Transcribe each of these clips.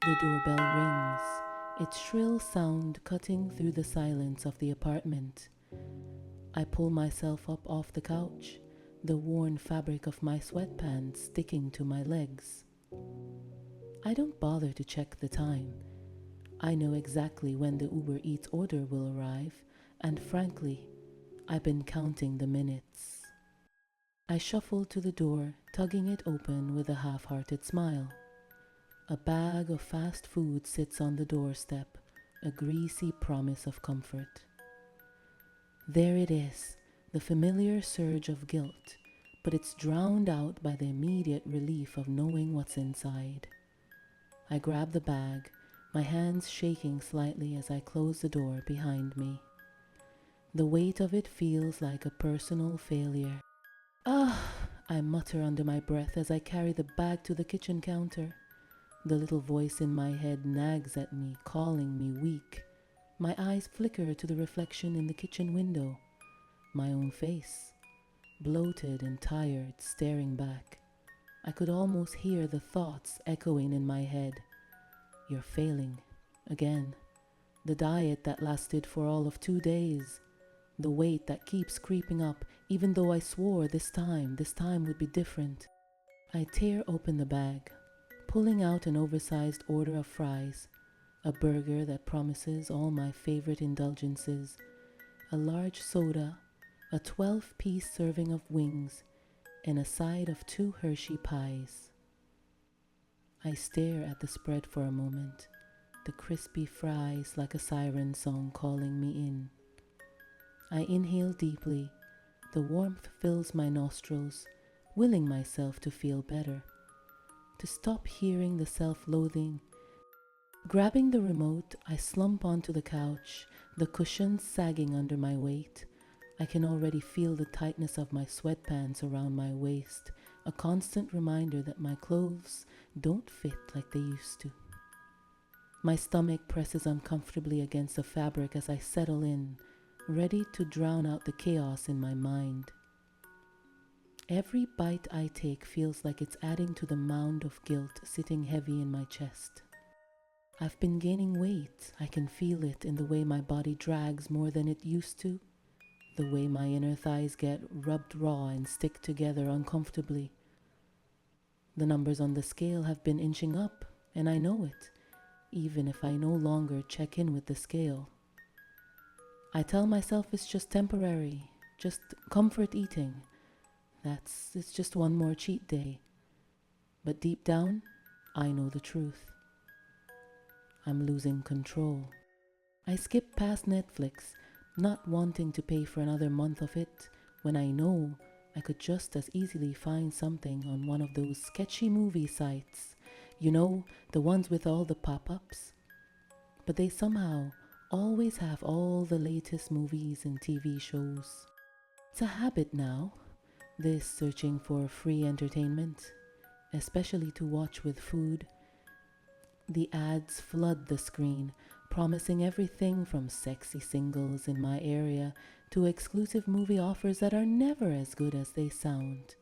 The doorbell rings, its shrill sound cutting through the silence of the apartment. I pull myself up off the couch, the worn fabric of my sweatpants sticking to my legs. I don't bother to check the time. I know exactly when the Uber Eats order will arrive, and frankly, I've been counting the minutes. I shuffle to the door, tugging it open with a half-hearted smile. A bag of fast food sits on the doorstep, a greasy promise of comfort. There it is, the familiar surge of guilt, but it's drowned out by the immediate relief of knowing what's inside. I grab the bag, my hands shaking slightly as I close the door behind me. The weight of it feels like a personal failure. Ah, I mutter under my breath as I carry the bag to the kitchen counter. The little voice in my head nags at me, calling me weak. My eyes flicker to the reflection in the kitchen window. My own face, bloated and tired, staring back. I could almost hear the thoughts echoing in my head. You're failing. Again. The diet that lasted for all of 2 days. The weight that keeps creeping up, even though I swore this time would be different. I tear open the bag, pulling out an oversized order of fries, a burger that promises all my favorite indulgences, a large soda, a 12-piece serving of wings, and a side of 2 Hershey pies. I stare at the spread for a moment, the crispy fries like a siren song calling me in. I inhale deeply, the warmth fills my nostrils, willing myself to feel better, to stop hearing the self-loathing. Grabbing the remote, I slump onto the couch, the cushions sagging under my weight. I can already feel the tightness of my sweatpants around my waist, a constant reminder that my clothes don't fit like they used to. My stomach presses uncomfortably against the fabric as I settle in, ready to drown out the chaos in my mind. Every bite I take feels like it's adding to the mound of guilt sitting heavy in my chest. I've been gaining weight. I can feel it in the way my body drags more than it used to, the way my inner thighs get rubbed raw and stick together uncomfortably. The numbers on the scale have been inching up, and I know it, even if I no longer check in with the scale. I tell myself it's just temporary, just comfort eating. It's just one more cheat day. But deep down, I know the truth. I'm losing control. I skip past Netflix, not wanting to pay for another month of it, when I know I could just as easily find something on one of those sketchy movie sites. You know, the ones with all the pop-ups. But they somehow always have all the latest movies and TV shows. It's a habit now, this searching for free entertainment, especially to watch with food. The ads flood the screen, promising everything from sexy singles in my area to exclusive movie offers that are never as good as they sound.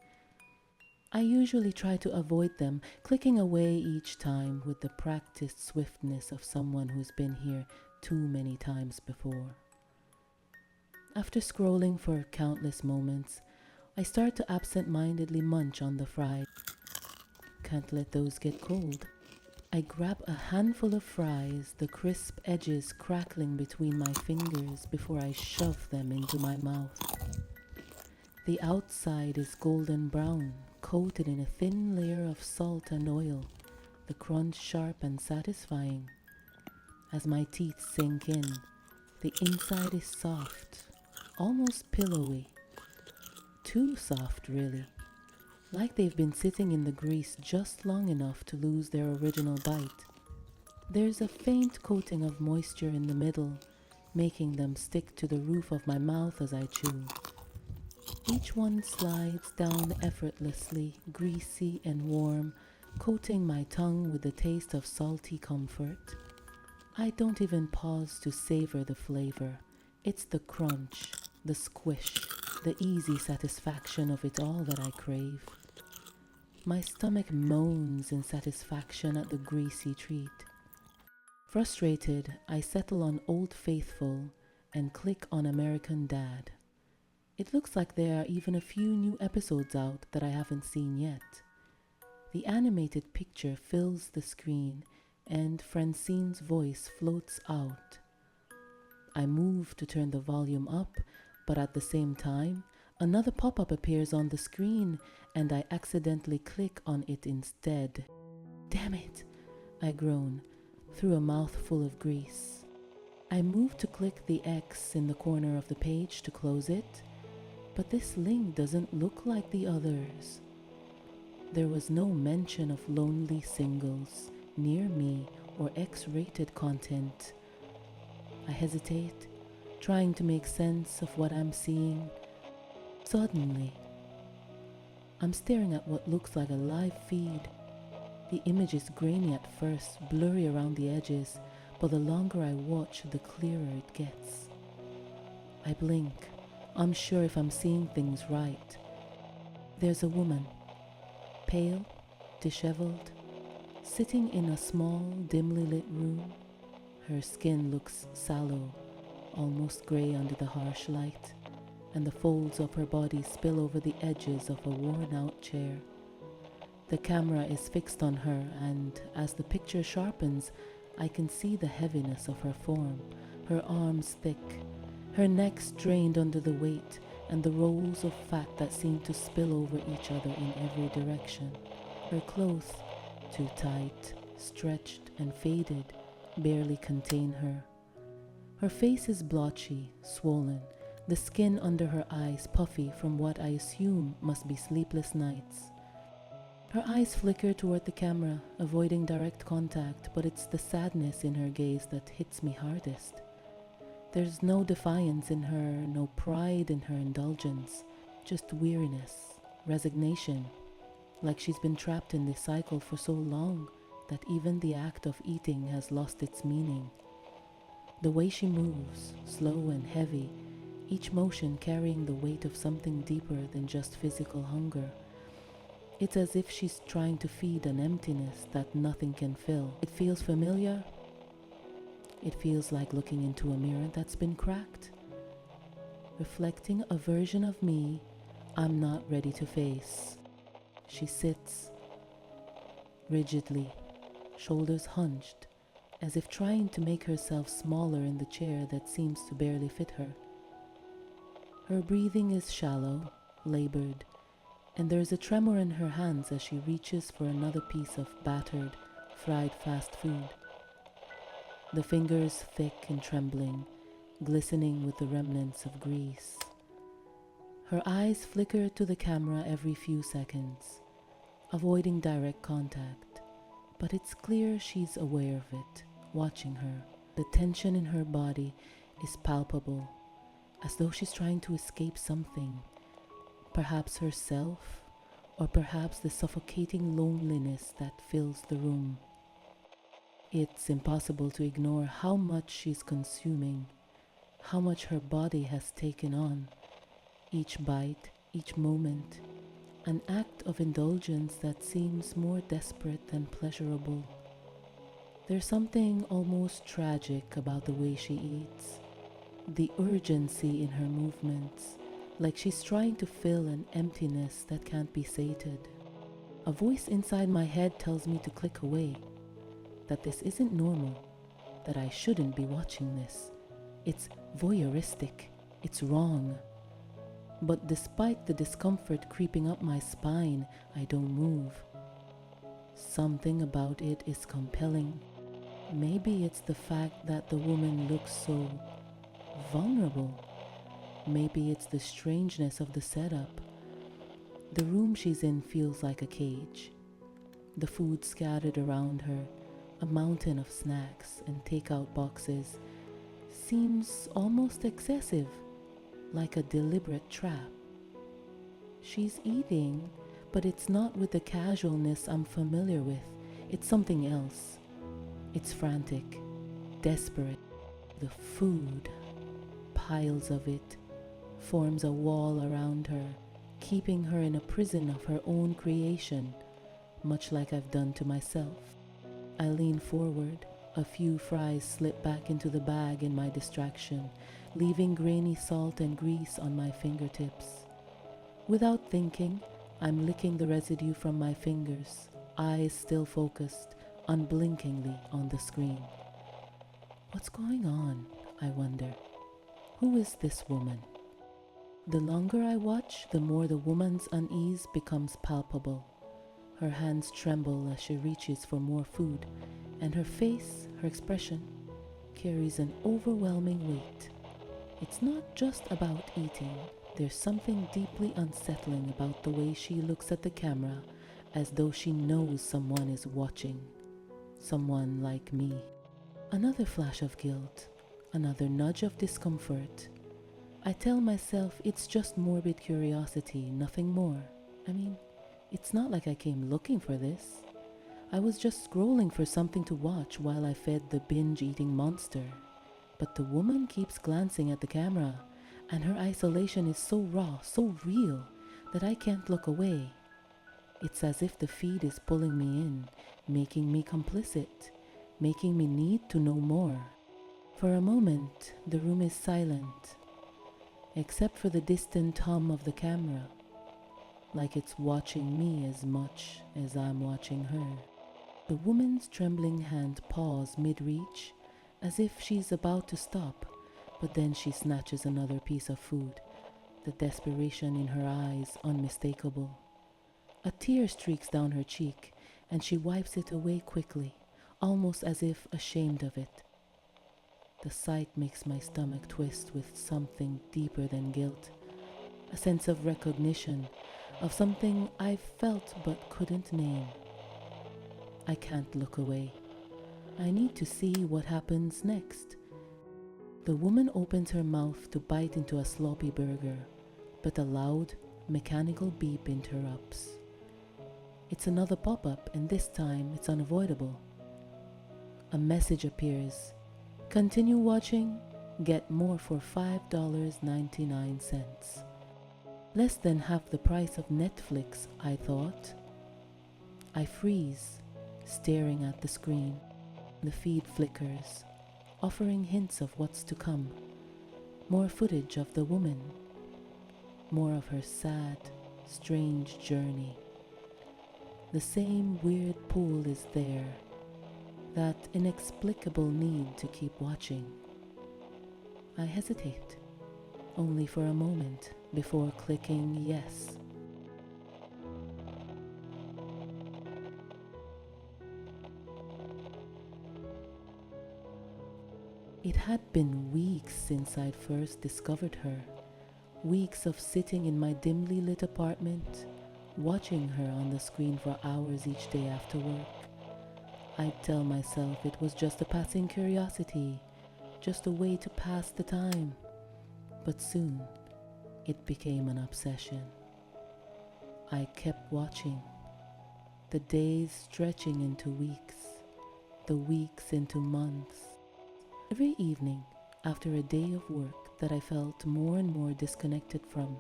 I usually try to avoid them, clicking away each time with the practiced swiftness of someone who's been here too many times before. After scrolling for countless moments, I start to absent-mindedly munch on the fries. Can't let those get cold. I grab a handful of fries, the crisp edges crackling between my fingers before I shove them into my mouth. The outside is golden brown, coated in a thin layer of salt and oil, the crunch sharp and satisfying. As my teeth sink in, the inside is soft, almost pillowy. Too soft, really. Like they've been sitting in the grease just long enough to lose their original bite. There's a faint coating of moisture in the middle, making them stick to the roof of my mouth as I chew. Each one slides down effortlessly, greasy and warm, coating my tongue with the taste of salty comfort. I don't even pause to savor the flavor. It's the crunch, the squish, the easy satisfaction of it all that I crave. My stomach moans in satisfaction at the greasy treat. Frustrated, I settle on Old Faithful and click on American Dad. It looks like there are even a few new episodes out that I haven't seen yet. The animated picture fills the screen and Francine's voice floats out. I move to turn the volume up, but at the same time, another pop-up appears on the screen and I accidentally click on it instead. Damn it, I groan through a mouthful of grease. I move to click the X in the corner of the page to close it, but this link doesn't look like the others. There was no mention of lonely singles, near me, or X-rated content. I hesitate, trying to make sense of what I'm seeing. Suddenly, I'm staring at what looks like a live feed. The image is grainy at first, blurry around the edges, but the longer I watch, the clearer it gets. I blink, unsure if I'm seeing things right. There's a woman, pale, disheveled, sitting in a small, dimly lit room. Her skin looks sallow, almost grey under the harsh light, and the folds of her body spill over the edges of a worn-out chair. The camera is fixed on her, and as the picture sharpens, I can see the heaviness of her form, her arms thick, her neck strained under the weight, and the rolls of fat that seem to spill over each other in every direction. Her clothes, too tight, stretched, and faded, barely contain her. Her face is blotchy, swollen, the skin under her eyes puffy from what I assume must be sleepless nights. Her eyes flicker toward the camera, avoiding direct contact, but it's the sadness in her gaze that hits me hardest. There's no defiance in her, no pride in her indulgence, just weariness, resignation, like she's been trapped in this cycle for so long that even the act of eating has lost its meaning. The way she moves, slow and heavy, each motion carrying the weight of something deeper than just physical hunger. It's as if she's trying to feed an emptiness that nothing can fill. It feels familiar. It feels like looking into a mirror that's been cracked, reflecting a version of me I'm not ready to face. She sits rigidly, shoulders hunched, as if trying to make herself smaller in the chair that seems to barely fit her. Her breathing is shallow, labored, and there is a tremor in her hands as she reaches for another piece of battered, fried fast food. The fingers thick and trembling, glistening with the remnants of grease. Her eyes flicker to the camera every few seconds, avoiding direct contact, but it's clear she's aware of it, watching her. The tension in her body is palpable, as though she's trying to escape something. Perhaps herself, or perhaps the suffocating loneliness that fills the room. It's impossible to ignore how much she's consuming, how much her body has taken on. Each bite, each moment, an act of indulgence that seems more desperate than pleasurable. There's something almost tragic about the way she eats, the urgency in her movements, like she's trying to fill an emptiness that can't be sated. A voice inside my head tells me to click away, that this isn't normal, that I shouldn't be watching this. It's voyeuristic, it's wrong. But despite the discomfort creeping up my spine, I don't move. Something about it is compelling. Maybe it's the fact that the woman looks so vulnerable. Maybe it's the strangeness of the setup. The room she's in feels like a cage. The food scattered around her, a mountain of snacks and takeout boxes, seems almost excessive, like a deliberate trap. She's eating, but it's not with the casualness I'm familiar with. It's something else. It's frantic, desperate. The food, piles of it, forms a wall around her, keeping her in a prison of her own creation, much like I've done to myself. I lean forward, A few fries slip back into the bag in my distraction, leaving grainy salt and grease on my fingertips. Without thinking, I'm licking the residue from my fingers, eyes still focused, unblinkingly on the screen. What's going on, I wonder? Who is this woman? The longer I watch, the more the woman's unease becomes palpable. Her hands tremble as she reaches for more food, and her face, her expression, carries an overwhelming weight. It's not just about eating. There's something deeply unsettling about the way she looks at the camera as though she knows someone is watching. Someone like me. Another flash of guilt, another nudge of discomfort. I tell myself it's just morbid curiosity, nothing more. I mean, it's not like I came looking for this. I was just scrolling for something to watch while I fed the binge-eating monster. But the woman keeps glancing at the camera, and her isolation is so raw, so real, that I can't look away. It's as if the feed is pulling me in, making me complicit, making me need to know more. For a moment, the room is silent, except for the distant hum of the camera, like it's watching me as much as I'm watching her. The woman's trembling hand pauses mid-reach, as if she's about to stop, but then she snatches another piece of food, the desperation in her eyes unmistakable. A tear streaks down her cheek, and she wipes it away quickly, almost as if ashamed of it. The sight makes my stomach twist with something deeper than guilt, a sense of recognition, of something I've felt but couldn't name. I can't look away. I need to see what happens next. The woman opens her mouth to bite into a sloppy burger, but a loud, mechanical beep interrupts. It's another pop-up, and this time it's unavoidable. A message appears. Continue watching, get more for $5.99. Less than half the price of Netflix, I thought. I freeze, staring at the screen. The feed flickers, offering hints of what's to come. More footage of the woman. More of her sad, strange journey. The same weird pull is there. That inexplicable need to keep watching. I hesitate, only for a moment before clicking yes. It had been weeks since I'd first discovered her. Weeks of sitting in my dimly lit apartment, watching her on the screen for hours each day after work. I'd tell myself it was just a passing curiosity, just a way to pass the time. But soon, it became an obsession. I kept watching, the days stretching into weeks, the weeks into months. Every evening, after a day of work that I felt more and more disconnected from,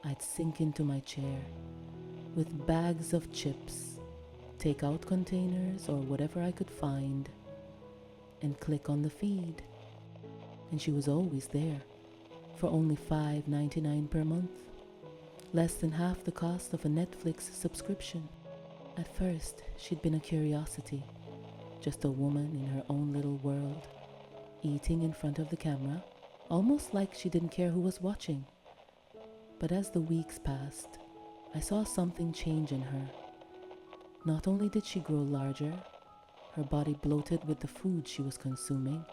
I'd sink into my chair with bags of chips, take-out containers or whatever I could find, and click on the feed. And she was always there, for only $5.99 per month, less than half the cost of a Netflix subscription. At first, she'd been a curiosity, just a woman in her own little world, eating in front of the camera, almost like she didn't care who was watching. But as the weeks passed, I saw something change in her. Not only did she grow larger, her body bloated with the food she was consuming,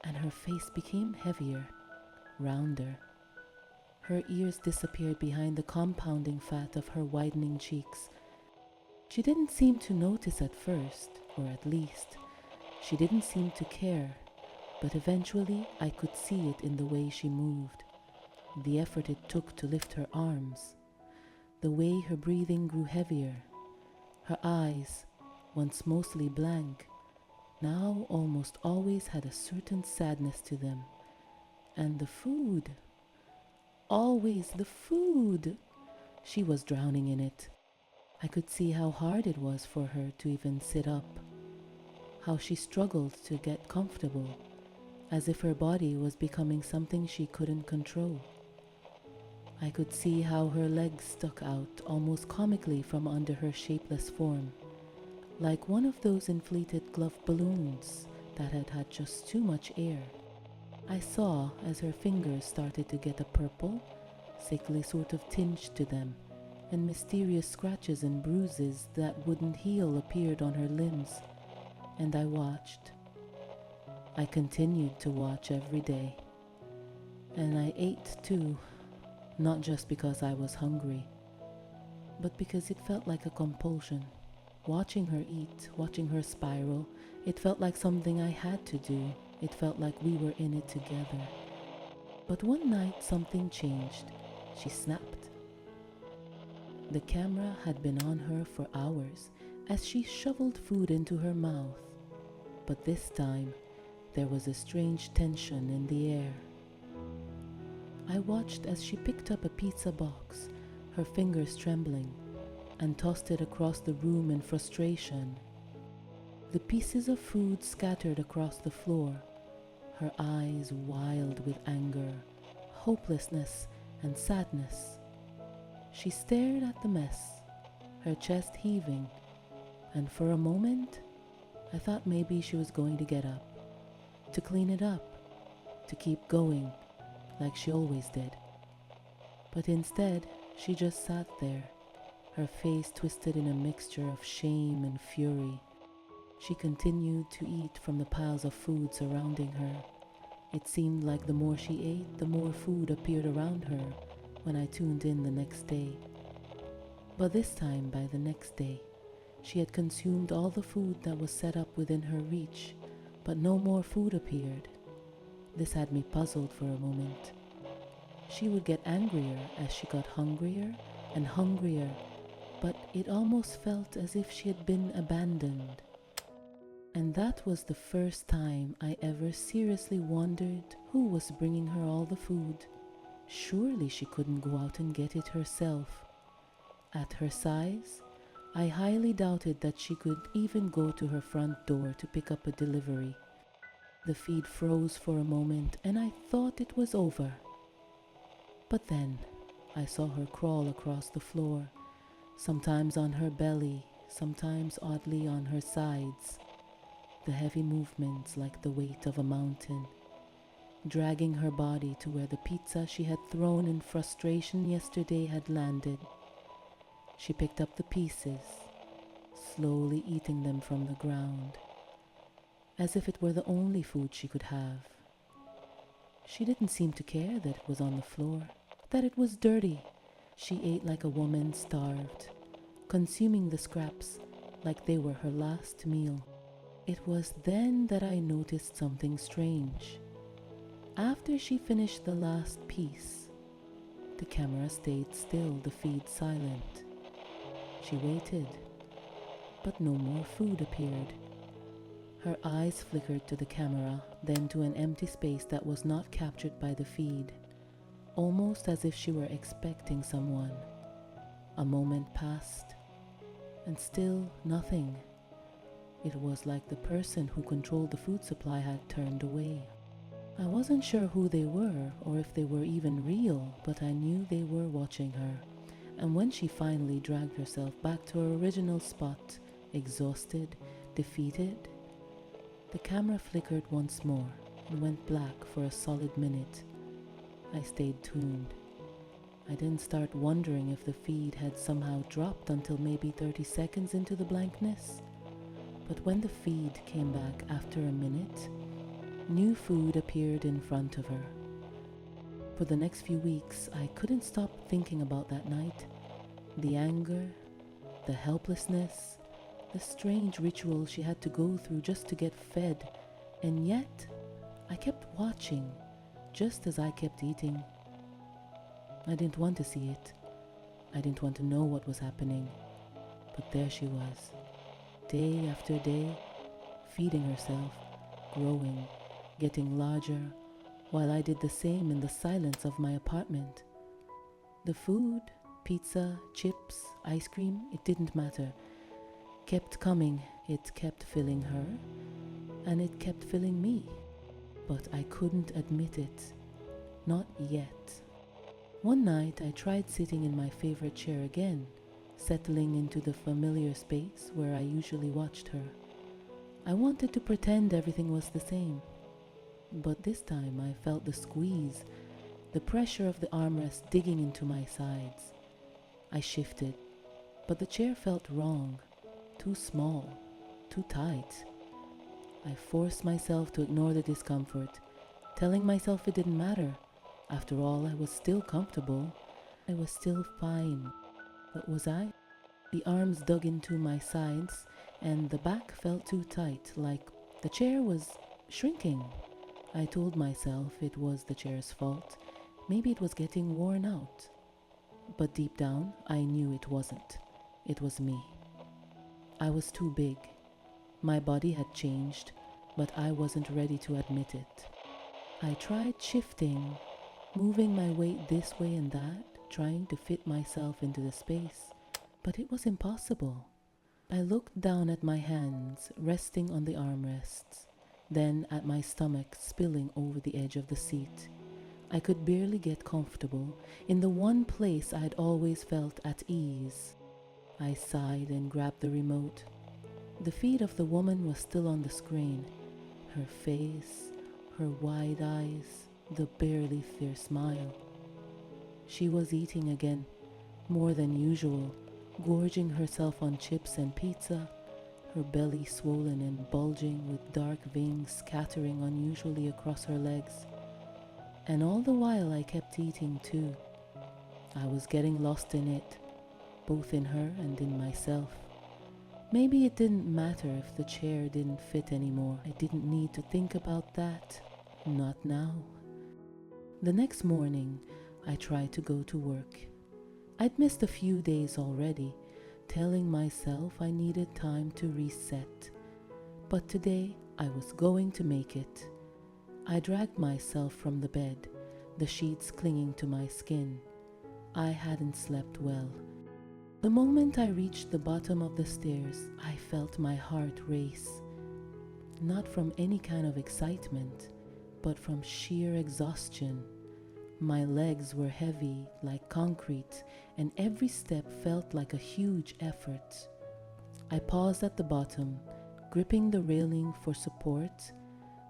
and her face became heavier, rounder. Her ears disappeared behind the compounding fat of her widening cheeks. She didn't seem to notice at first, or at least, she didn't seem to care. But eventually I could see it in the way she moved, the effort it took to lift her arms, the way her breathing grew heavier. Her eyes, once mostly blank, now almost always had a certain sadness to them. And the food, always the food. She was drowning in it. I could see how hard it was for her to even sit up, how she struggled to get comfortable, as if her body was becoming something she couldn't control. I could see how her legs stuck out almost comically from under her shapeless form, like one of those inflated glove balloons that had had just too much air. I saw as her fingers started to get a purple, sickly sort of tinge to them, and mysterious scratches and bruises that wouldn't heal appeared on her limbs, and I watched. I continued to watch every day. And I ate too, not just because I was hungry, but because it felt like a compulsion. Watching her eat, watching her spiral, it felt like something I had to do. It felt like we were in it together. But one night something changed. She snapped. The camera had been on her for hours as she shoveled food into her mouth. But this time, there was a strange tension in the air. I watched as she picked up a pizza box, her fingers trembling, and tossed it across the room in frustration. The pieces of food scattered across the floor, her eyes wild with anger, hopelessness, and sadness. She stared at the mess, her chest heaving, and for a moment, I thought maybe she was going to get up, to clean it up, to keep going, like she always did. But instead, she just sat there, her face twisted in a mixture of shame and fury. She continued to eat from the piles of food surrounding her. It seemed like the more she ate, the more food appeared around her when I tuned in the next day. But this time, by the next day, she had consumed all the food that was set up within her reach, but no more food appeared. This had me puzzled for a moment. She would get angrier as she got hungrier and hungrier, but it almost felt as if she had been abandoned. And that was the first time I ever seriously wondered who was bringing her all the food. Surely she couldn't go out and get it herself. At her size, I highly doubted that she could even go to her front door to pick up a delivery. The feed froze for a moment and I thought it was over. But then I saw her crawl across the floor, sometimes on her belly, sometimes oddly on her sides. The heavy movements like the weight of a mountain, dragging her body to where the pizza she had thrown in frustration yesterday had landed. She picked up the pieces, slowly eating them from the ground, as if it were the only food she could have. She didn't seem to care that it was on the floor, that it was dirty. She ate like a woman starved, consuming the scraps like they were her last meal. It was then that I noticed something strange. After she finished the last piece, the camera stayed still, the feed silent. She waited, but no more food appeared. Her eyes flickered to the camera, then to an empty space that was not captured by the feed, almost as if she were expecting someone. A moment passed, and still nothing. It was like the person who controlled the food supply had turned away. I wasn't sure who they were or if they were even real, but I knew they were watching her. And when she finally dragged herself back to her original spot, exhausted, defeated, the camera flickered once more and went black for a solid minute. I stayed tuned. I didn't start wondering if the feed had somehow dropped until maybe 30 seconds into the blankness. But when the feed came back after a minute, new food appeared in front of her. For the next few weeks, I couldn't stop thinking about that night. The anger, the helplessness, the strange ritual she had to go through just to get fed. And yet, I kept watching, just as I kept eating. I didn't want to see it. I didn't want to know what was happening. But there she was, day after day, feeding herself, growing, getting larger, while I did the same in the silence of my apartment. The food, pizza, chips, ice cream, it didn't matter. Kept coming, it kept filling her, and it kept filling me. But I couldn't admit it. Not yet. One night I tried sitting in my favorite chair again, settling into the familiar space where I usually watched her. I wanted to pretend everything was the same. But this time I felt the squeeze, the pressure of the armrest digging into my sides. I shifted, but the chair felt wrong, too small, too tight. I forced myself to ignore the discomfort, telling myself it didn't matter. After all, I was still comfortable. I was still fine. But was I? The arms dug into my sides, and the back felt too tight, like the chair was shrinking. I told myself it was the chair's fault. Maybe it was getting worn out. But deep down, I knew it wasn't. It was me. I was too big. My body had changed, but I wasn't ready to admit it. I tried shifting, moving my weight this way and that, trying to fit myself into the space, but it was impossible. I looked down at my hands, resting on the armrests, then at my stomach spilling over the edge of the seat. I could barely get comfortable in the one place I'd always felt at ease. I sighed and grabbed the remote. The feed of the woman was still on the screen. Her face, her wide eyes, the barely fierce smile. She was eating again, more than usual, gorging herself on chips and pizza, her belly swollen and bulging with dark veins scattering unusually across her legs. And all the while I kept eating too. I was getting lost in it, both in her and in myself. Maybe it didn't matter if the chair didn't fit anymore. I didn't need to think about that. Not now. The next morning, I tried to go to work. I'd missed a few days already, telling myself I needed time to reset. But today, I was going to make it. I dragged myself from the bed, the sheets clinging to my skin. I hadn't slept well. The moment I reached the bottom of the stairs, I felt my heart race. Not from any kind of excitement, but from sheer exhaustion. My legs were heavy like concrete, and every step felt like a huge effort. I paused at the bottom, gripping the railing for support,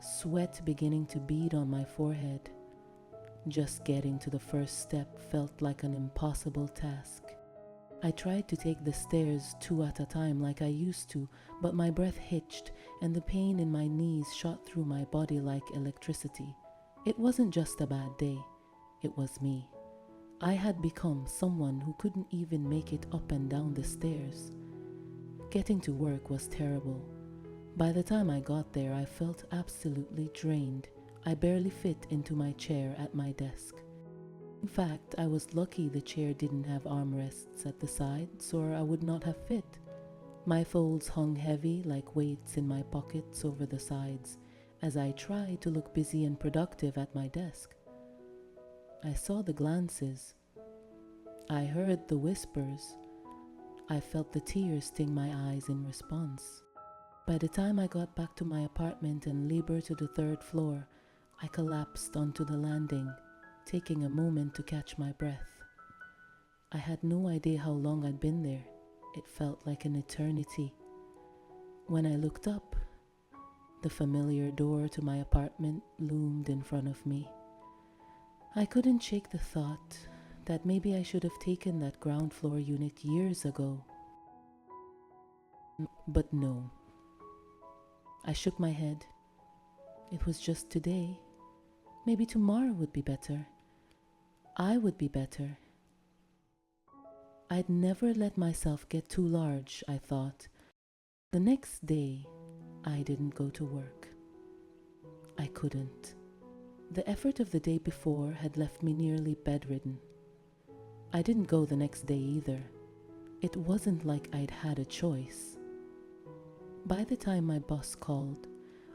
sweat beginning to bead on my forehead. Just getting to the first step felt like an impossible task. I tried to take the stairs 2 at a time like I used to, but my breath hitched and the pain in my knees shot through my body like electricity. It wasn't just a bad day, it was me. I had become someone who couldn't even make it up and down the stairs. Getting to work was terrible. By the time I got there, I felt absolutely drained. I barely fit into my chair at my desk. In fact, I was lucky the chair didn't have armrests at the sides, or I would not have fit. My folds hung heavy like weights in my pockets over the sides as I tried to look busy and productive at my desk. I saw the glances. I heard the whispers. I felt the tears sting my eyes in response. By the time I got back to my apartment and labored to the 3rd floor, I collapsed onto the landing, taking a moment to catch my breath. I had no idea how long I'd been there. It felt like an eternity. When I looked up, the familiar door to my apartment loomed in front of me. I couldn't shake the thought that maybe I should have taken that ground floor unit years ago. But no. I shook my head. It was just today. Maybe tomorrow would be better. I would be better. I'd never let myself get too large, I thought. The next day, I didn't go to work. I couldn't. The effort of the day before had left me nearly bedridden. I didn't go the next day either. It wasn't like I'd had a choice. By the time my boss called,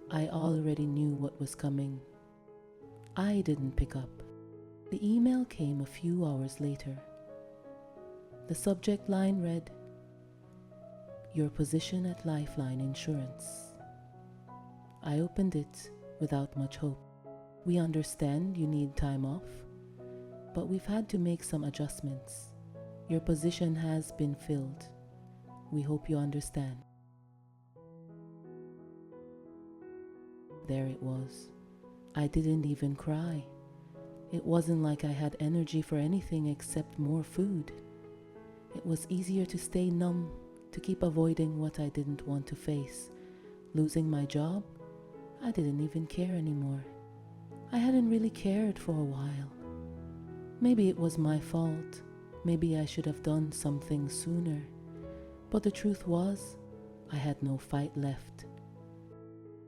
I already knew what was coming. I didn't pick up. The email came a few hours later. The subject line read, "Your position at Lifeline Insurance." I opened it without much hope. We understand you need time off, but we've had to make some adjustments. Your position has been filled. We hope you understand. There it was. I didn't even cry. It wasn't like I had energy for anything except more food. It was easier to stay numb, to keep avoiding what I didn't want to face. Losing my job? I didn't even care anymore. I hadn't really cared for a while. Maybe it was my fault. Maybe I should have done something sooner. But the truth was, I had no fight left.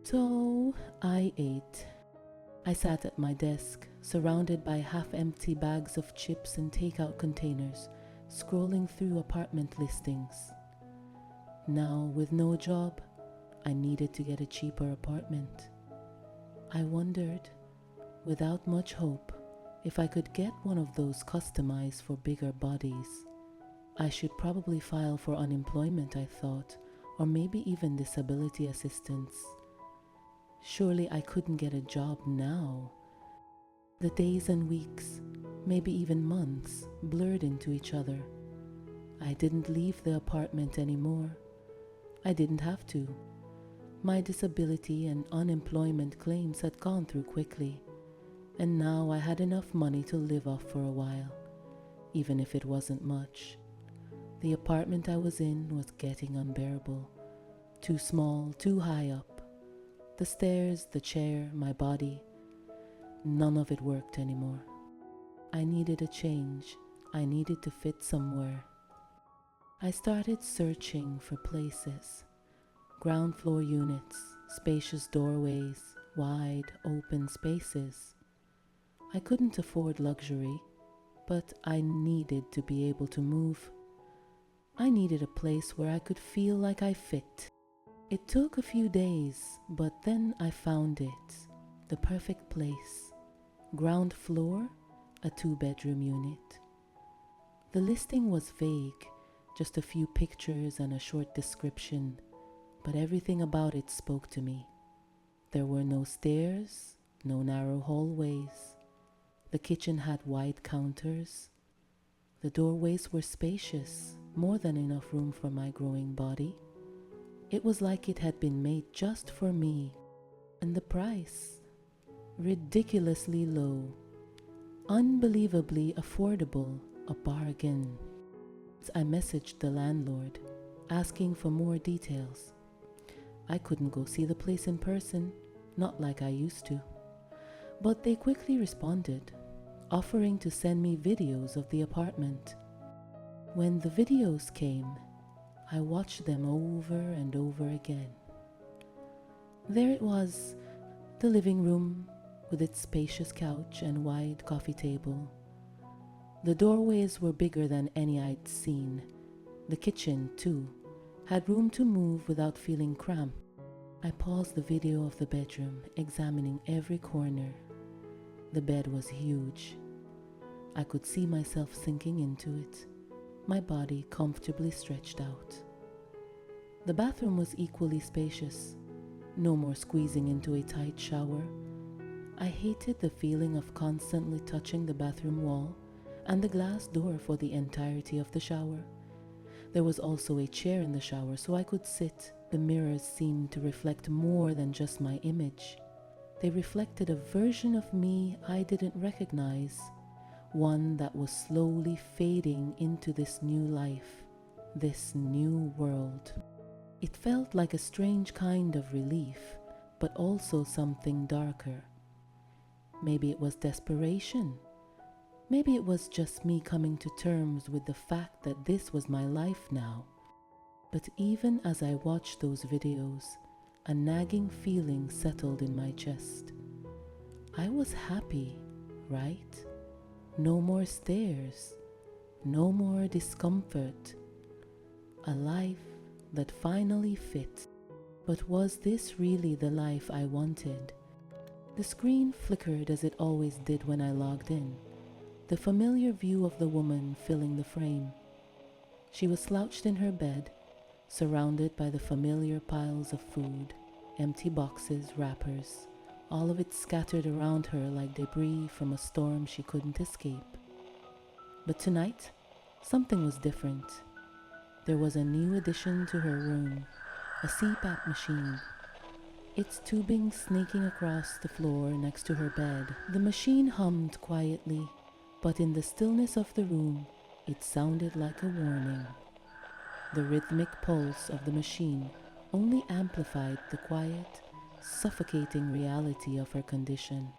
So I ate. I sat at my desk, surrounded by half-empty bags of chips and takeout containers, scrolling through apartment listings. Now, with no job, I needed to get a cheaper apartment. I wondered, without much hope, if I could get one of those customized for bigger bodies. I should probably file for unemployment, I thought, or maybe even disability assistance. Surely I couldn't get a job now. The days and weeks, maybe even months, blurred into each other. I didn't leave the apartment anymore. I didn't have to. My disability and unemployment claims had gone through quickly, and now I had enough money to live off for a while, even if it wasn't much. The apartment I was in was getting unbearable. Too small, too high up. The stairs, the chair, my body, none of it worked anymore. I needed a change. I needed to fit somewhere. I started searching for places. Ground floor units, spacious doorways, wide, open spaces. I couldn't afford luxury, but I needed to be able to move. I needed a place where I could feel like I fit. It took a few days, but then I found it. The perfect place. Ground floor, a 2-bedroom unit. The listing was vague, just a few pictures and a short description, but everything about it spoke to me. There were no stairs, no narrow hallways. The kitchen had wide counters. The doorways were spacious, more than enough room for my growing body. It was like it had been made just for me. And the price? Ridiculously low. Unbelievably affordable, a bargain. I messaged the landlord, asking for more details. I couldn't go see the place in person, not like I used to. But they quickly responded, offering to send me videos of the apartment. When the videos came, I watched them over and over again. There it was, the living room with its spacious couch and wide coffee table. The doorways were bigger than any I'd seen. The kitchen, too, had room to move without feeling cramped. I paused the video of the bedroom, examining every corner. The bed was huge. I could see myself sinking into it, my body comfortably stretched out. The bathroom was equally spacious. No more squeezing into a tight shower. I hated the feeling of constantly touching the bathroom wall and the glass door for the entirety of the shower. There was also a chair in the shower so I could sit. The mirrors seemed to reflect more than just my image. They reflected a version of me I didn't recognize, one that was slowly fading into this new life, this new world. It felt like a strange kind of relief, but also something darker. Maybe it was desperation. Maybe it was just me coming to terms with the fact that this was my life now. But even as I watched those videos, a nagging feeling settled in my chest. I was happy, right? No more stairs, no more discomfort. A life that finally fit. But was this really the life I wanted? The screen flickered as it always did when I logged in. The familiar view of the woman filling the frame. She was slouched in her bed, surrounded by the familiar piles of food. empty boxes, wrappers, all of it scattered around her like debris from a storm she couldn't escape. But tonight, something was different. There was a new addition to her room, a CPAP machine. Its tubing snaking across the floor next to her bed. The machine hummed quietly, but in the stillness of the room, it sounded like a warning. The rhythmic pulse of the machine only amplified the quiet, suffocating reality of her condition.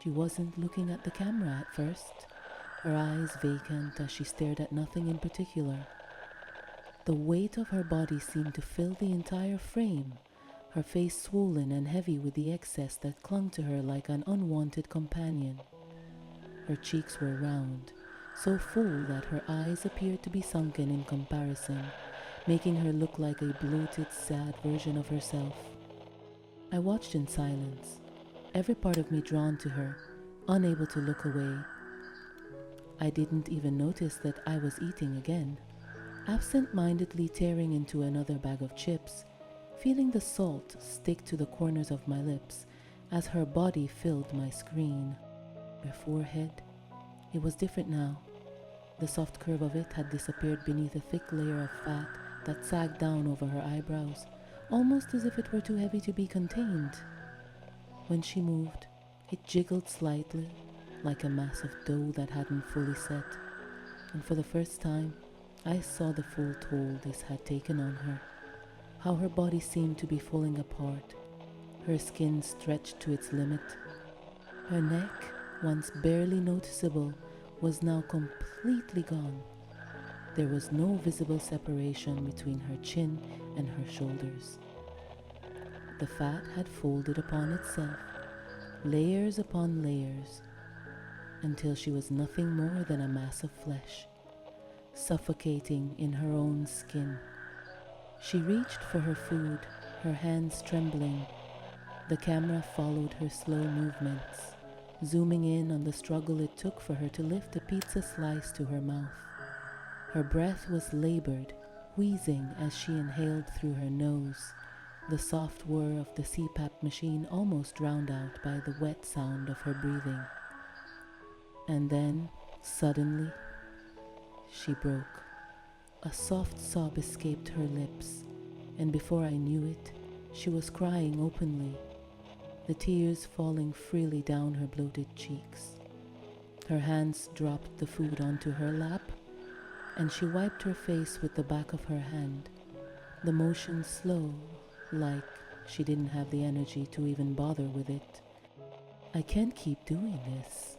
She wasn't looking at the camera at first, her eyes vacant as she stared at nothing in particular. The weight of her body seemed to fill the entire frame, her face swollen and heavy with the excess that clung to her like an unwanted companion. Her cheeks were round, so full that her eyes appeared to be sunken in comparison, making her look like a bloated, sad version of herself. I watched in silence, every part of me drawn to her, unable to look away. I didn't even notice that I was eating again, absent-mindedly tearing into another bag of chips, feeling the salt stick to the corners of my lips as her body filled my screen. Her forehead, it was different now. The soft curve of it had disappeared beneath a thick layer of fat that sagged down over her eyebrows, almost as if it were too heavy to be contained. When she moved, it jiggled slightly, like a mass of dough that hadn't fully set, and for the first time, I saw the full toll this had taken on her. How her body seemed to be falling apart, her skin stretched to its limit. Her neck, once barely noticeable, was now completely gone. There was no visible separation between her chin and her shoulders. The fat had folded upon itself, layers upon layers, until she was nothing more than a mass of flesh, suffocating in her own skin. She reached for her food, her hands trembling. The camera followed her slow movements, zooming in on the struggle it took for her to lift a pizza slice to her mouth. Her breath was labored, wheezing as she inhaled through her nose, the soft whir of the CPAP machine almost drowned out by the wet sound of her breathing. And then, suddenly, she broke. A soft sob escaped her lips, and before I knew it, she was crying openly, the tears falling freely down her bloated cheeks. Her hands dropped the food onto her lap, and she wiped her face with the back of her hand, the motion slow, like she didn't have the energy to even bother with it. I can't keep doing this.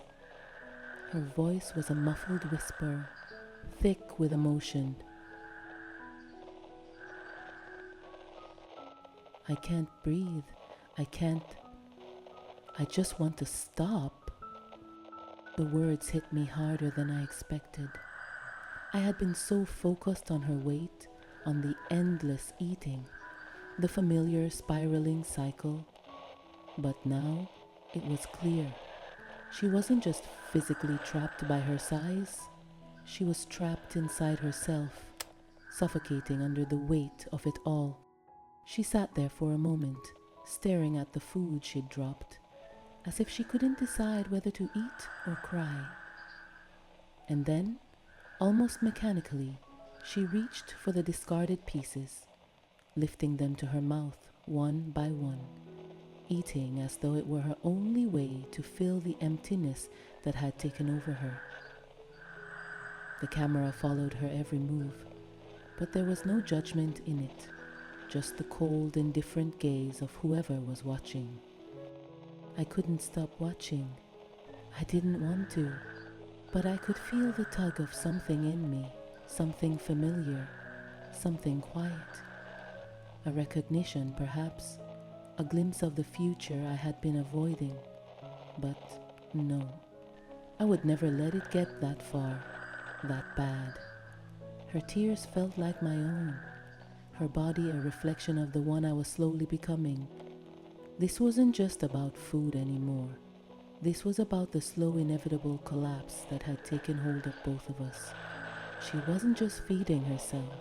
Her voice was a muffled whisper, thick with emotion. I can't breathe. I just want to stop. The words hit me harder than I expected. I had been so focused on her weight, on the endless eating, the familiar spiraling cycle. But now it was clear. She wasn't just physically trapped by her size. She was trapped inside herself, suffocating under the weight of it all. She sat there for a moment, staring at the food she'd dropped, as if she couldn't decide whether to eat or cry. And then, almost mechanically, she reached for the discarded pieces, lifting them to her mouth one by one, eating as though it were her only way to fill the emptiness that had taken over her. The camera followed her every move, but there was no judgment in it, just the cold, indifferent gaze of whoever was watching. I couldn't stop watching. I didn't want to, but I could feel the tug of something in me, something familiar, something quiet. A recognition, perhaps, a glimpse of the future I had been avoiding. But no, I would never let it get that far, that bad. Her tears felt like my own, her body a reflection of the one I was slowly becoming. This wasn't just about food anymore. This was about the slow, inevitable collapse that had taken hold of both of us. She wasn't just feeding herself.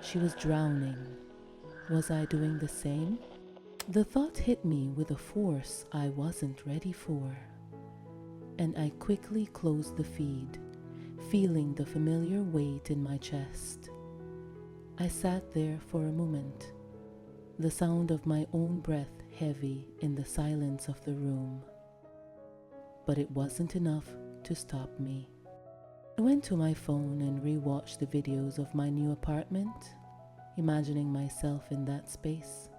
She was drowning. Was I doing the same? The thought hit me with a force I wasn't ready for, and I quickly closed the feed, feeling the familiar weight in my chest. I sat there for a moment, the sound of my own breath heavy in the silence of the room. But it wasn't enough to stop me. I went to my phone and rewatched the videos of my new apartment, imagining myself in that space,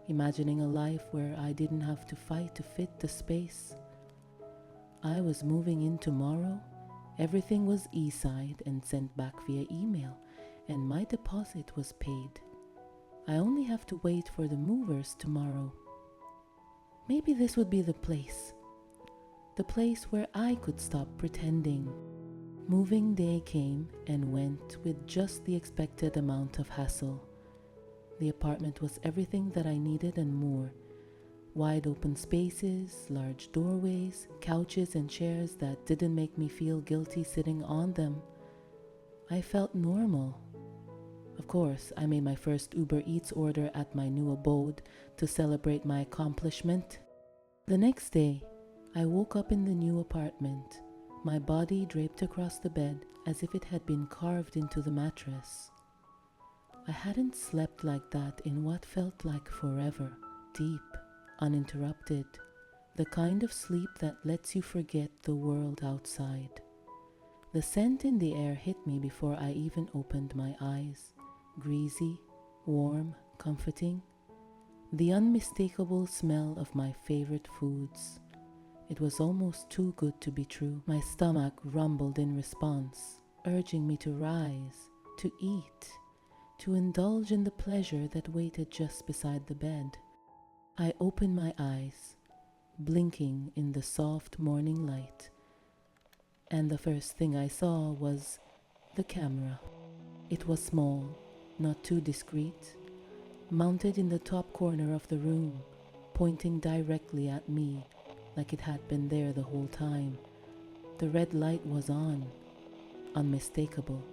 imagining a life where I didn't have to fight to fit the space. I was moving in tomorrow, everything was e-signed and sent back via email, and my deposit was paid. I only have to wait for the movers tomorrow. Maybe this would be the place where I could stop pretending. Moving day came and went with just the expected amount of hassle. The apartment was everything that I needed and more. Wide open spaces, large doorways, couches and chairs that didn't make me feel guilty sitting on them. I felt normal. Of course, I made my first Uber Eats order at my new abode to celebrate my accomplishment. The next day, I woke up in the new apartment, my body draped across the bed as if it had been carved into the mattress. I hadn't slept like that in what felt like forever, deep, uninterrupted, the kind of sleep that lets you forget the world outside. The scent in the air hit me before I even opened my eyes, greasy, warm, comforting, the unmistakable smell of my favorite foods. It was almost too good to be true. My stomach rumbled in response, urging me to rise, to eat, to indulge in the pleasure that waited just beside the bed. I opened my eyes, blinking in the soft morning light, and the first thing I saw was the camera. It was small, not too discreet, mounted in the top corner of the room, pointing directly at me, like it had been there the whole time. The red light was on, unmistakable.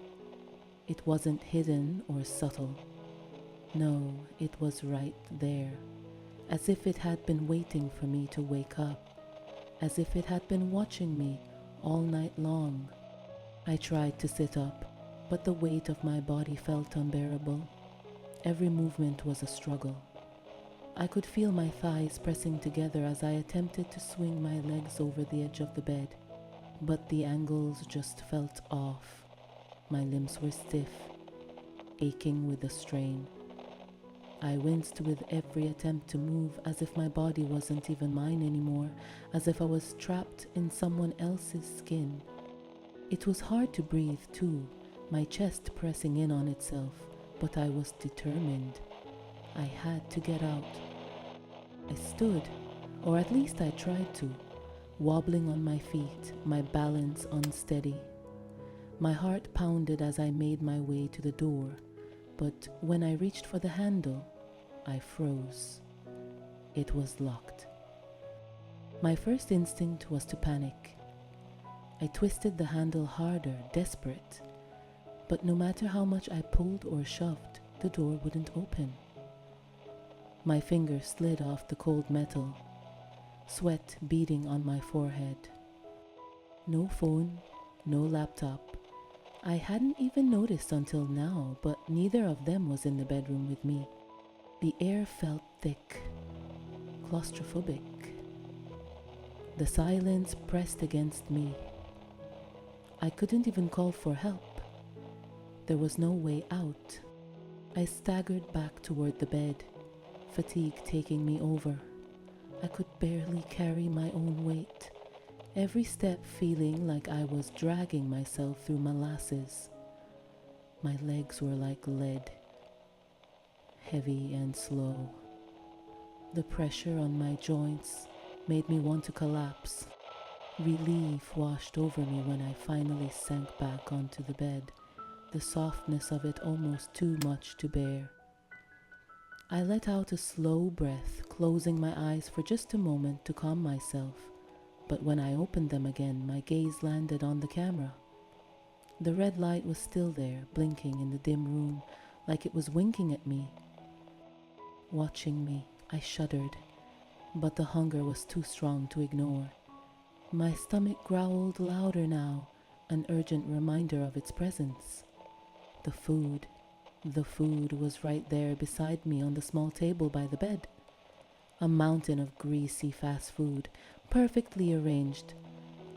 It wasn't hidden or subtle. No, it was right there, as if it had been waiting for me to wake up, as if it had been watching me all night long. I tried to sit up, but the weight of my body felt unbearable. Every movement was a struggle. I could feel my thighs pressing together as I attempted to swing my legs over the edge of the bed, but the angles just felt off. My limbs were stiff, aching with the strain. I winced with every attempt to move, as if my body wasn't even mine anymore, as if I was trapped in someone else's skin. It was hard to breathe too, my chest pressing in on itself, but I was determined. I had to get out. I stood, or at least I tried to, wobbling on my feet, my balance unsteady. My heart pounded as I made my way to the door, but when I reached for the handle, I froze. It was locked. My first instinct was to panic. I twisted the handle harder, desperate, but no matter how much I pulled or shoved, the door wouldn't open. My fingers slid off the cold metal, sweat beading on my forehead. No phone, no laptop. I hadn't even noticed until now, but neither of them was in the bedroom with me. The air felt thick, claustrophobic. The silence pressed against me. I couldn't even call for help. There was no way out. I staggered back toward the bed, fatigue taking me over. I could barely carry my own weight, every step feeling like I was dragging myself through molasses. My legs were like lead, heavy and slow. The pressure on my joints made me want to collapse. Relief washed over me when I finally sank back onto the bed, the softness of it almost too much to bear. I let out a slow breath, closing my eyes for just a moment to calm myself, but when I opened them again, my gaze landed on the camera. The red light was still there, blinking in the dim room, like it was winking at me, watching me. I shuddered, but the hunger was too strong to ignore. My stomach growled louder now, an urgent reminder of its presence. The food was right there beside me on the small table by the bed. A mountain of greasy fast food, perfectly arranged,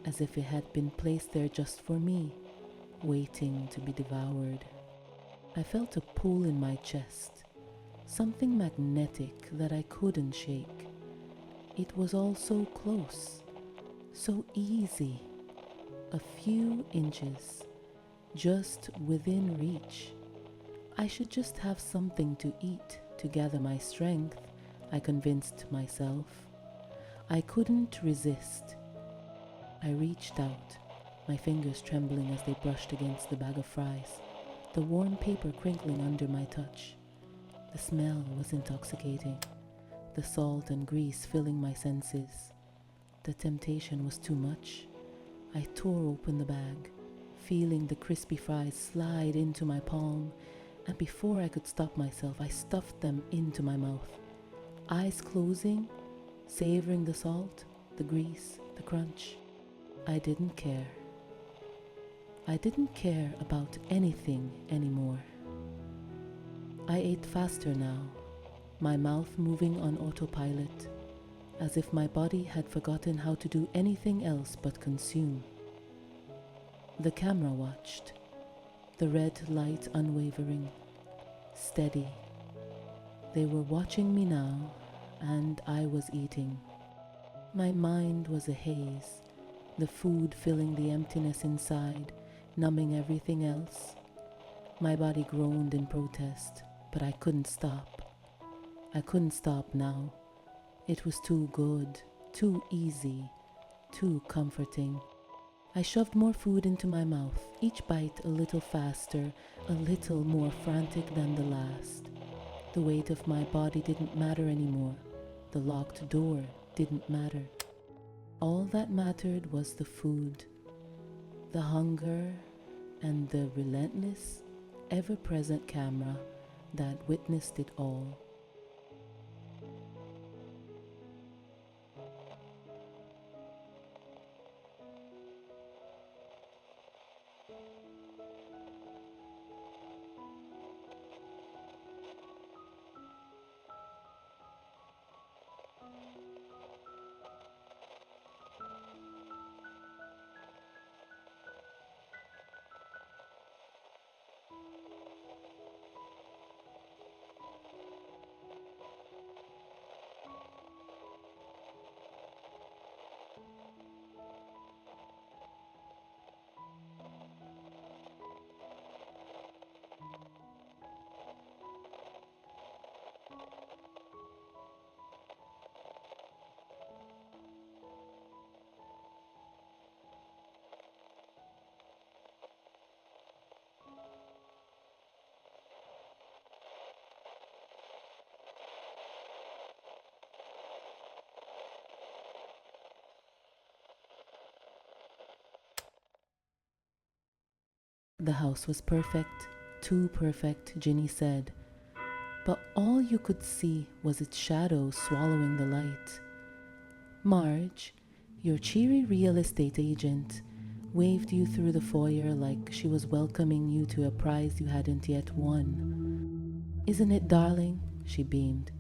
as if it had been placed there just for me, waiting to be devoured. I felt a pull in my chest, something magnetic that I couldn't shake. It was all so close, so easy, a few inches, just within reach. I should just have something to eat to gather my strength, I convinced myself. I couldn't resist. I reached out, my fingers trembling as they brushed against the bag of fries, the warm paper crinkling under my touch. The smell was intoxicating, the salt and grease filling my senses. The temptation was too much. I tore open the bag, feeling the crispy fries slide into my palm, and before I could stop myself, I stuffed them into my mouth. Eyes closing, savoring the salt, the grease, the crunch. I didn't care. I didn't care about anything anymore. I ate faster now, my mouth moving on autopilot, as if my body had forgotten how to do anything else but consume. The camera watched, the red light unwavering, steady. They were watching me now, and I was eating. My mind was a haze, the food filling the emptiness inside, numbing everything else. My body groaned in protest, but I couldn't stop. I couldn't stop now. It was too good, too easy, too comforting. I shoved more food into my mouth, each bite a little faster, a little more frantic than the last. The weight of my body didn't matter anymore. The locked door didn't matter. All that mattered was the food, the hunger, and the relentless, ever-present camera that witnessed it all. The house was perfect, too perfect, Ginny said, but all you could see was its shadow swallowing the light. Marge, your cheery real estate agent, waved you through the foyer like she was welcoming you to a prize you hadn't yet won. Isn't it, darling? She beamed.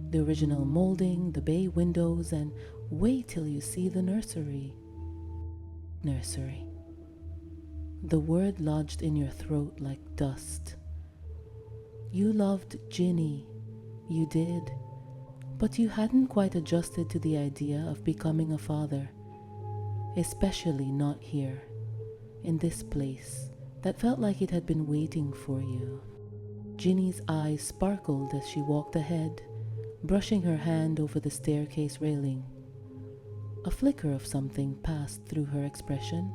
The original molding, the bay windows, and wait till you see the nursery. Nursery. The word lodged in your throat like dust. You loved Ginny, you did, but you hadn't quite adjusted to the idea of becoming a father, especially not here, in this place that felt like it had been waiting for you. Ginny's eyes sparkled as she walked ahead, brushing her hand over the staircase railing. A flicker of something passed through her expression,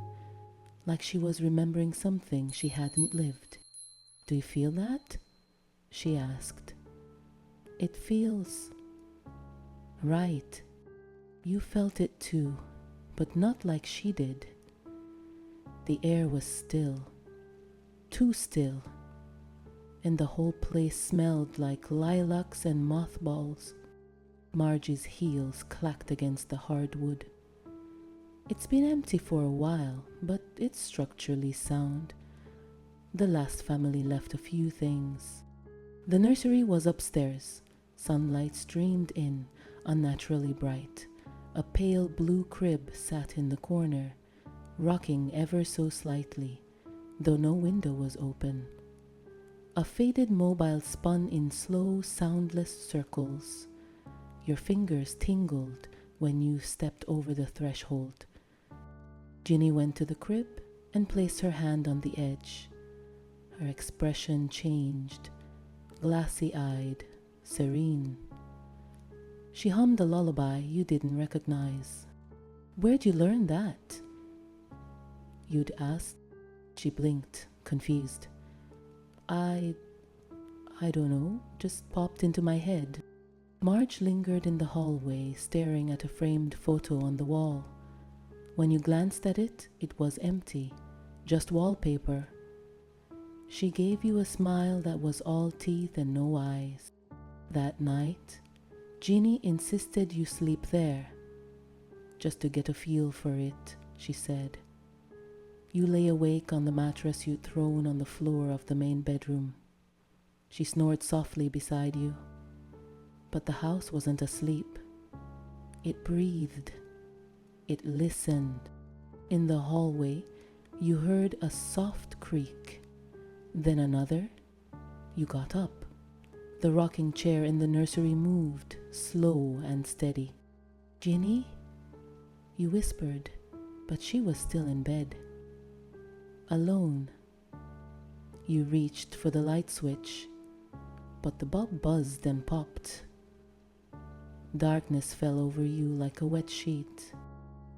like she was remembering something she hadn't lived. Do you feel that? She asked. It feels right. You felt it too, but not like she did. The air was still, too still, and the whole place smelled like lilacs and mothballs. Margie's heels clacked against the hard wood. It's been empty for a while, but it's structurally sound. The last family left a few things. The nursery was upstairs. Sunlight streamed in, unnaturally bright. A pale blue crib sat in the corner, rocking ever so slightly, though no window was open. A faded mobile spun in slow, soundless circles. Your fingers tingled when you stepped over the threshold. Ginny went to the crib and placed her hand on the edge. Her expression changed, glassy-eyed, serene. She hummed a lullaby you didn't recognize. "Where'd you learn that?" you'd asked. She blinked, confused. I don't know, just popped into my head." Marge lingered in the hallway, staring at a framed photo on the wall. When you glanced at it, it was empty, just wallpaper. She gave you a smile that was all teeth and no eyes. That night, Jeannie insisted you sleep there, just to get a feel for it, she said. You lay awake on the mattress you'd thrown on the floor of the main bedroom. She snored softly beside you. But the house wasn't asleep. It breathed. It listened. In the hallway, you heard a soft creak. Then another. You got up. The rocking chair in the nursery moved, slow and steady. "Ginny?" You whispered, but she was still in bed. Alone. You reached for the light switch, but the bulb buzzed and popped. Darkness fell over you like a wet sheet.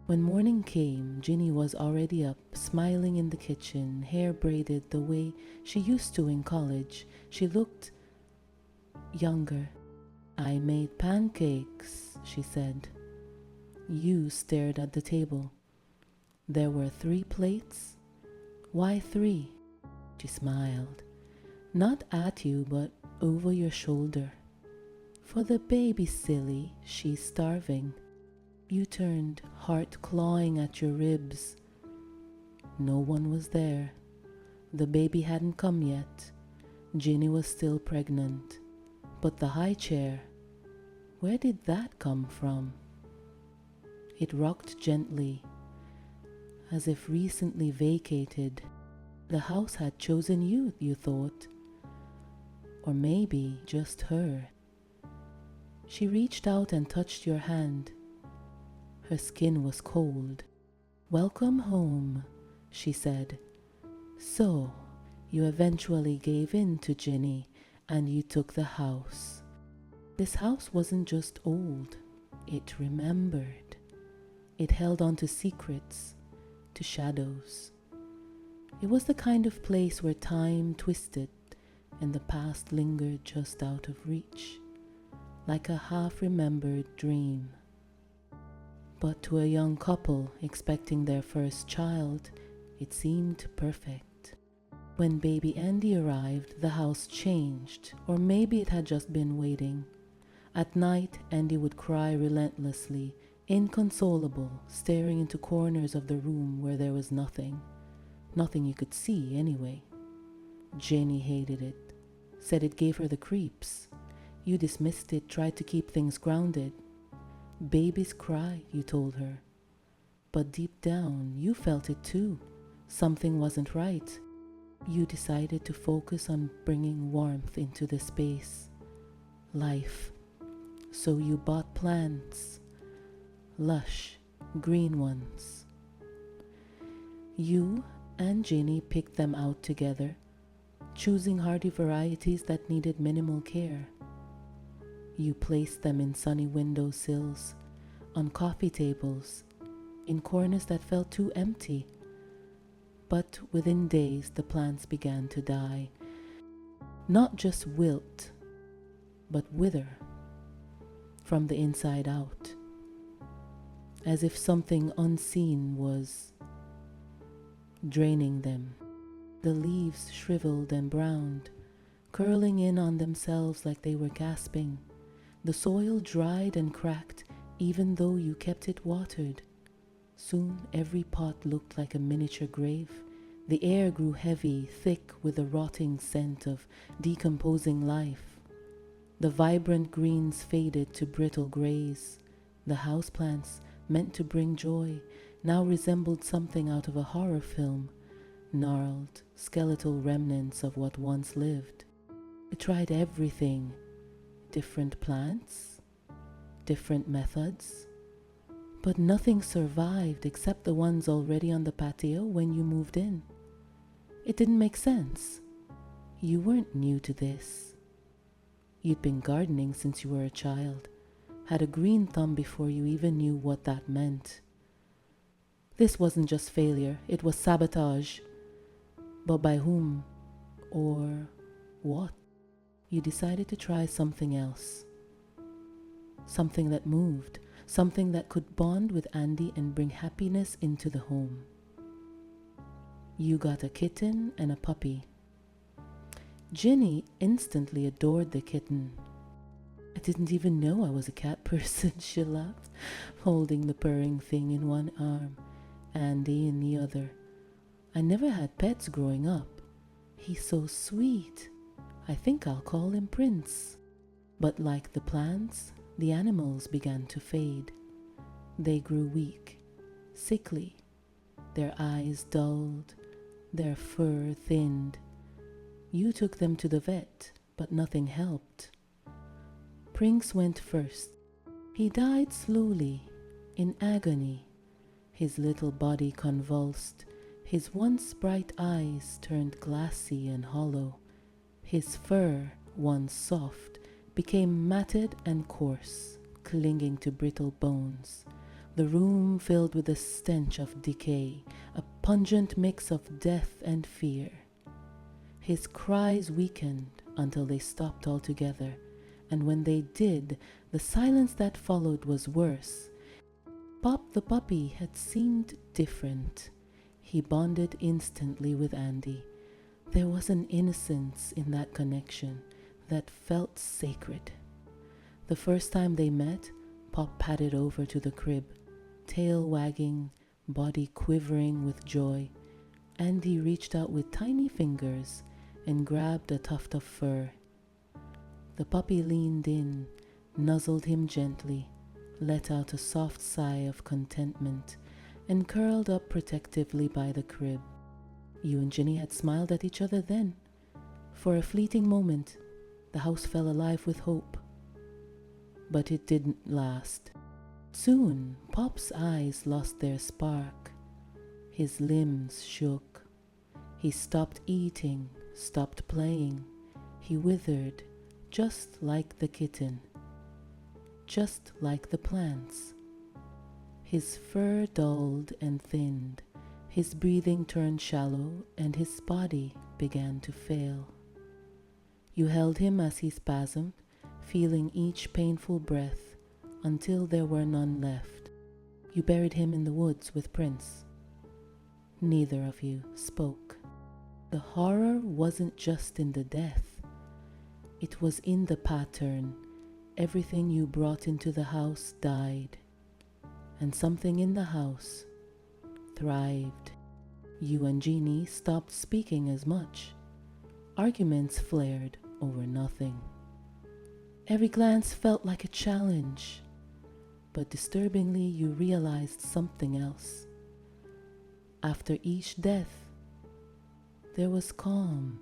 When morning came, Ginny was already up, smiling in the kitchen, hair braided the way she used to in college. She looked younger. "I made pancakes," she said. You stared at the table. There were 3 plates. "Why 3? She smiled. Not at you, but over your shoulder. "For the baby, silly. She's starving." You turned, heart clawing at your ribs. No one was there. The baby hadn't come yet. Ginny was still pregnant. But the high chair, where did that come from? It rocked gently, as if recently vacated. The house had chosen you, you thought. Or maybe just her. She reached out and touched your hand. Her skin was cold. "Welcome home," she said. "So, you eventually gave in to Ginny and you took the house. This house wasn't just old. It remembered. It held on to secrets, to shadows. It was the kind of place where time twisted and the past lingered just out of reach, like a half-remembered dream. But to a young couple expecting their first child, it seemed perfect. When baby Andy arrived, the house changed, or maybe it had just been waiting. At night, Andy would cry relentlessly, inconsolable, staring into corners of the room where there was nothing. Nothing you could see, anyway. Jenny hated it, said it gave her the creeps. You dismissed it, tried to keep things grounded. Babies cry, you told her. But deep down, you felt it too. Something wasn't right. You decided to focus on bringing warmth into the space. Life. So you bought plants. Lush, green ones. You and Ginny picked them out together, choosing hardy varieties that needed minimal care. You placed them in sunny windowsills, on coffee tables, in corners that felt too empty. But within days, the plants began to die. Not just wilt, but wither, from the inside out, as if something unseen was draining them. The leaves shriveled and browned, curling in on themselves like they were gasping. The soil dried and cracked even though you kept it watered. Soon every pot looked like a miniature grave. The air grew heavy, thick with the rotting scent of decomposing life. The vibrant greens faded to brittle grays. The houseplants, meant to bring joy, now resembled something out of a horror film, gnarled, skeletal remnants of what once lived. I tried everything. Different plants, different methods, but nothing survived except the ones already on the patio when you moved in. It didn't make sense. You weren't new to this. You'd been gardening since you were a child, had a green thumb before you even knew what that meant. This wasn't just failure, it was sabotage. But by whom? Or what? You decided to try something else. Something that moved, something that could bond with Andy and bring happiness into the home. You got a kitten and a puppy. Ginny instantly adored the kitten. I didn't even know I was a cat person, she laughed, holding the purring thing in one arm, Andy in the other. I never had pets growing up. He's so sweet. I think I'll call him Prince. But like the plants, the animals began to fade. They grew weak, sickly. Their eyes dulled, their fur thinned. You took them to the vet, but nothing helped. Prince went first. He died slowly, in agony. His little body convulsed. His once bright eyes turned glassy and hollow. His fur, once soft, became matted and coarse, clinging to brittle bones. The room filled with the stench of decay, a pungent mix of death and fear. His cries weakened until they stopped altogether, and when they did, the silence that followed was worse. Pop the puppy had seemed different. He bonded instantly with Andy. There was an innocence in that connection that felt sacred. The first time they met, Pop padded over to the crib, tail wagging, body quivering with joy. Andy reached out with tiny fingers and grabbed a tuft of fur. The puppy leaned in, nuzzled him gently, let out a soft sigh of contentment, and curled up protectively by the crib. You and Ginny had smiled at each other then. For a fleeting moment, the house fell alive with hope. But it didn't last. Soon, Pop's eyes lost their spark. His limbs shook. He stopped eating, stopped playing. He withered, just like the kitten. Just like the plants. His fur dulled and thinned. His breathing turned shallow, and his body began to fail. You held him as he spasmed, feeling each painful breath, until there were none left. You buried him in the woods with Prince. Neither of you spoke. The horror wasn't just in the death. It was in the pattern. Everything you brought into the house died, and something in the house thrived. You and Jeannie stopped speaking as much. Arguments flared over nothing. Every glance felt like a challenge, but disturbingly you realized something else. After each death, there was calm.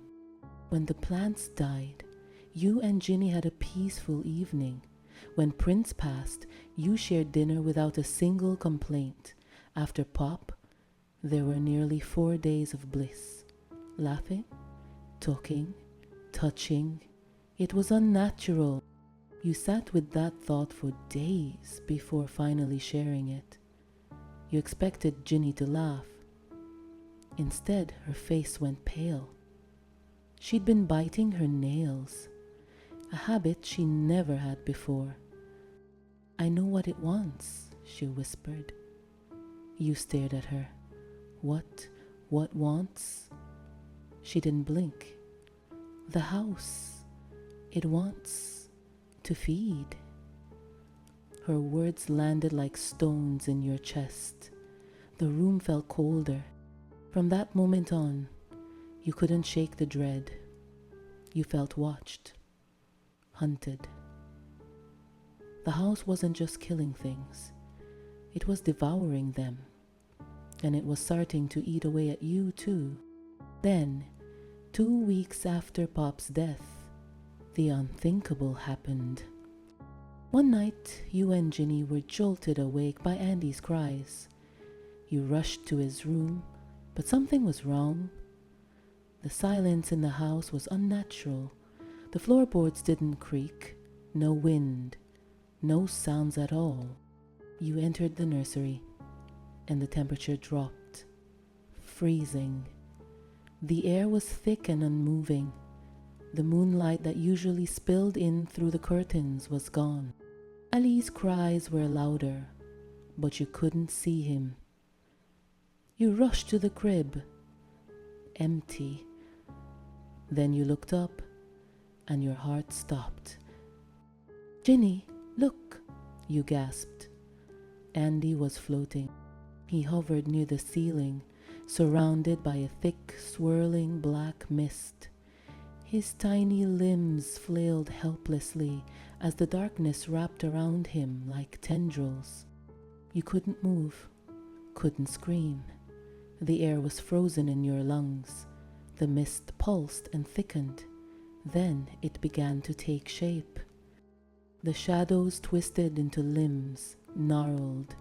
When the plants died, you and Ginny had a peaceful evening. When Prince passed, you shared dinner without a single complaint. After Pop, there were nearly 4 days of bliss. Laughing, talking, touching. It was unnatural. You sat with that thought for days before finally sharing it. You expected Ginny to laugh. Instead, her face went pale. She'd been biting her nails, a habit she never had before. "I know what it wants," she whispered. You stared at her. What wants? She didn't blink. The house. It wants to feed. Her words landed like stones in your chest. The room felt colder. From that moment on, you couldn't shake the dread. You felt watched, hunted. The house wasn't just killing things. It was devouring them. And it was starting to eat away at you too. Then, 2 weeks after Pop's death, the unthinkable happened. One night, you and Ginny were jolted awake by Andy's cries. You rushed to his room, but something was wrong. The silence in the house was unnatural. The floorboards didn't creak, no wind, no sounds at all. You entered the nursery, and the temperature dropped, freezing. The air was thick and unmoving. The moonlight that usually spilled in through the curtains was gone. Ali's cries were louder, but you couldn't see him. You rushed to the crib. Empty. Then you looked up, and your heart stopped. "Ginny, look," you gasped. Andy was floating. He hovered near the ceiling, surrounded by a thick, swirling black mist. His tiny limbs flailed helplessly as the darkness wrapped around him like tendrils. You couldn't move, couldn't scream. The air was frozen in your lungs. The mist pulsed and thickened. Then it began to take shape. The shadows twisted into limbs, gnarled,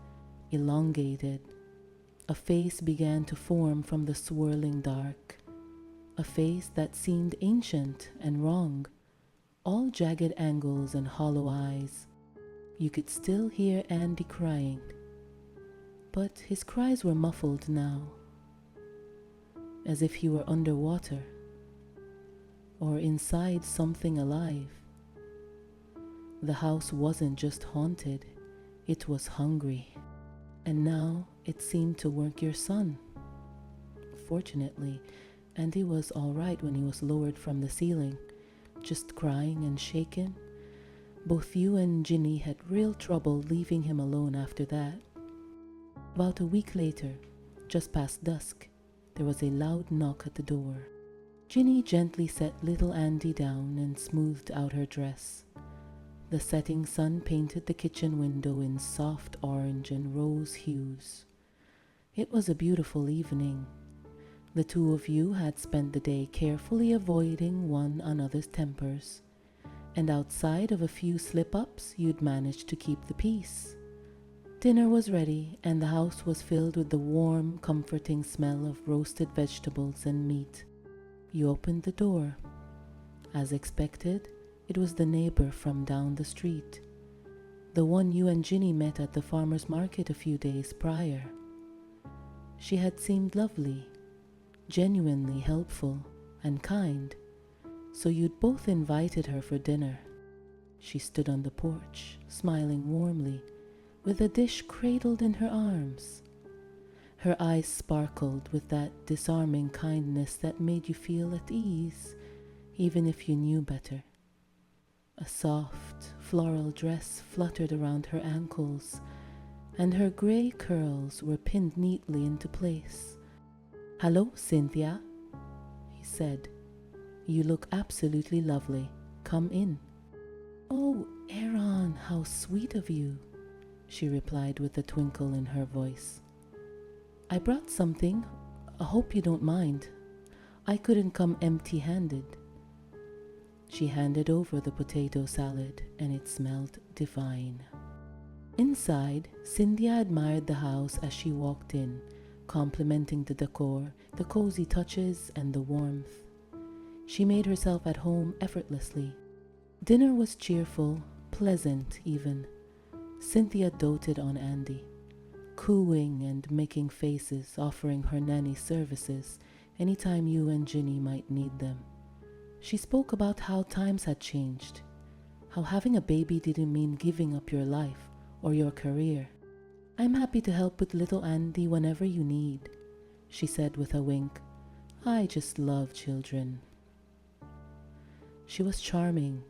elongated. A face began to form from the swirling dark. A face that seemed ancient and wrong, all jagged angles and hollow eyes. You could still hear Andy crying, but his cries were muffled now, as if he were underwater or inside something alive. The house wasn't just haunted, it was hungry, and now it seemed to work your son. Fortunately, Andy was all right when he was lowered from the ceiling, just crying and shaken. Both you and Ginny had real trouble leaving him alone after that. About a week later, just past dusk, there was a loud knock at the door. Ginny gently set little Andy down and smoothed out her dress. The setting sun painted the kitchen window in soft orange and rose hues. It was a beautiful evening. The two of you had spent the day carefully avoiding one another's tempers, and outside of a few slip-ups, you'd managed to keep the peace. Dinner was ready, and the house was filled with the warm, comforting smell of roasted vegetables and meat. You opened the door. As expected, it was the neighbor from down the street, the one you and Ginny met at the farmer's market a few days prior. She had seemed lovely, genuinely helpful and kind, so you'd both invited her for dinner. She stood on the porch, smiling warmly, with a dish cradled in her arms. Her eyes sparkled with that disarming kindness that made you feel at ease, even if you knew better. A soft, floral dress fluttered around her ankles, and her gray curls were pinned neatly into place. "Hello, Cynthia," he said. "You look absolutely lovely. Come in." "Oh, Aaron, how sweet of you," she replied with a twinkle in her voice. "I brought something. I hope you don't mind. I couldn't come empty-handed." She handed over the potato salad, and it smelled divine. Inside, Cynthia admired the house as she walked in, complimenting the decor, the cozy touches, and the warmth. She made herself at home effortlessly. Dinner was cheerful, pleasant even. Cynthia doted on Andy, cooing and making faces, offering her nanny services anytime you and Ginny might need them. She spoke about how times had changed, how having a baby didn't mean giving up your life or your career. "I'm happy to help with little Andy whenever you need," she said with a wink. "I just love children." She was charming,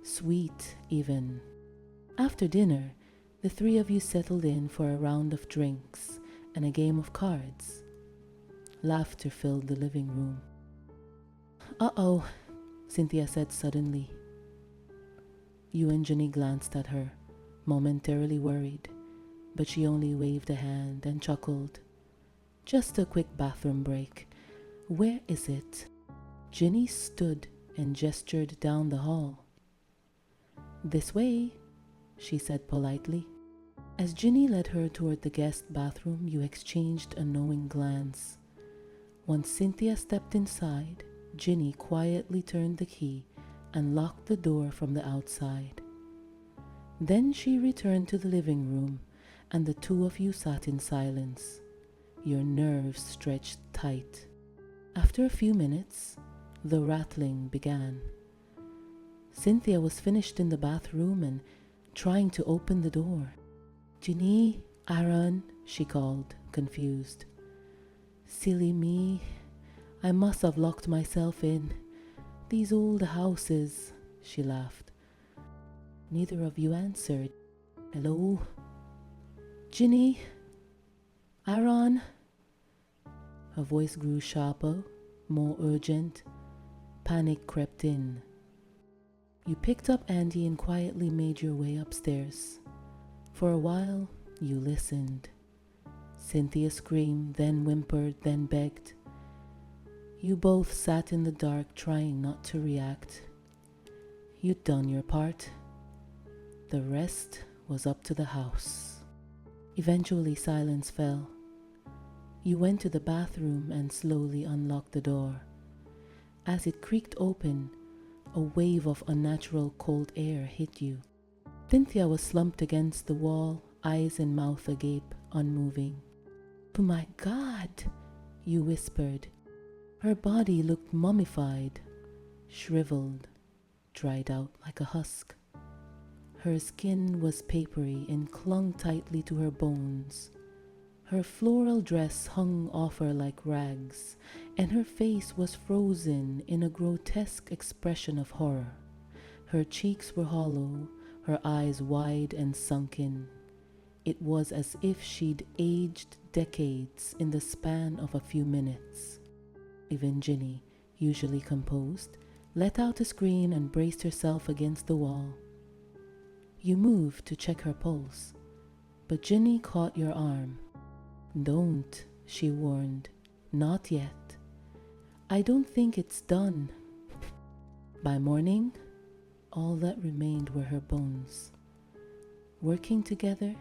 sweet even. After dinner, The three of you settled in for a round of drinks and a game of cards. Laughter filled the living room. "Uh-oh," Cynthia said suddenly. You and Jenny glanced at her, momentarily worried, but she only waved a hand and chuckled. "Just a quick bathroom break. Where is it?" Jenny stood and gestured down the hall. "This way," she said politely. As Ginny led her toward the guest bathroom, you exchanged a knowing glance. Once Cynthia stepped inside, Ginny quietly turned the key and locked the door from the outside. Then she returned to the living room, and the two of you sat in silence, your nerves stretched tight. After a few minutes, the rattling began. Cynthia was finished in the bathroom and trying to open the door. "Ginny, Aaron," she called, confused. "Silly me. I must have locked myself in. These old houses," she laughed. Neither of you answered. "Hello? Ginny? Aaron?" Her voice grew sharper, more urgent. Panic crept in. You picked up Andy and quietly made your way upstairs. For a while, you listened. Cynthia screamed, then whimpered, then begged. You both sat in the dark, trying not to react. You'd done your part. The rest was up to the house. Eventually, silence fell. You went to the bathroom and slowly unlocked the door. As it creaked open, a wave of unnatural cold air hit you. Cynthia was slumped against the wall, eyes and mouth agape, unmoving. "Oh my God," you whispered. Her body looked mummified, shriveled, dried out like a husk. Her skin was papery and clung tightly to her bones. Her floral dress hung off her like rags, and her face was frozen in a grotesque expression of horror. Her cheeks were hollow, her eyes wide and sunken. It was as if she'd aged decades in the span of a few minutes. Even Ginny, usually composed, let out a scream and braced herself against the wall. You moved to check her pulse, but Ginny caught your arm. "Don't," she warned. "Not yet. I don't think it's done." By morning, all that remained were her bones. Working together,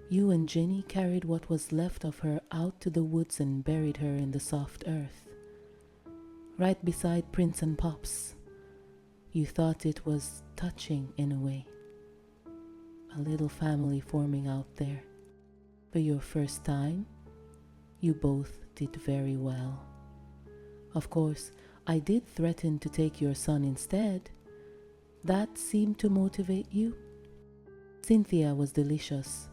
you and Ginny carried what was left of her out to the woods and buried her in the soft earth, right beside Prince and Pops. You thought it was touching in a way. A little family forming out there. For your first time, you both did very well. Of course, I did threaten to take your son instead. That seemed to motivate you. Cynthia was delicious.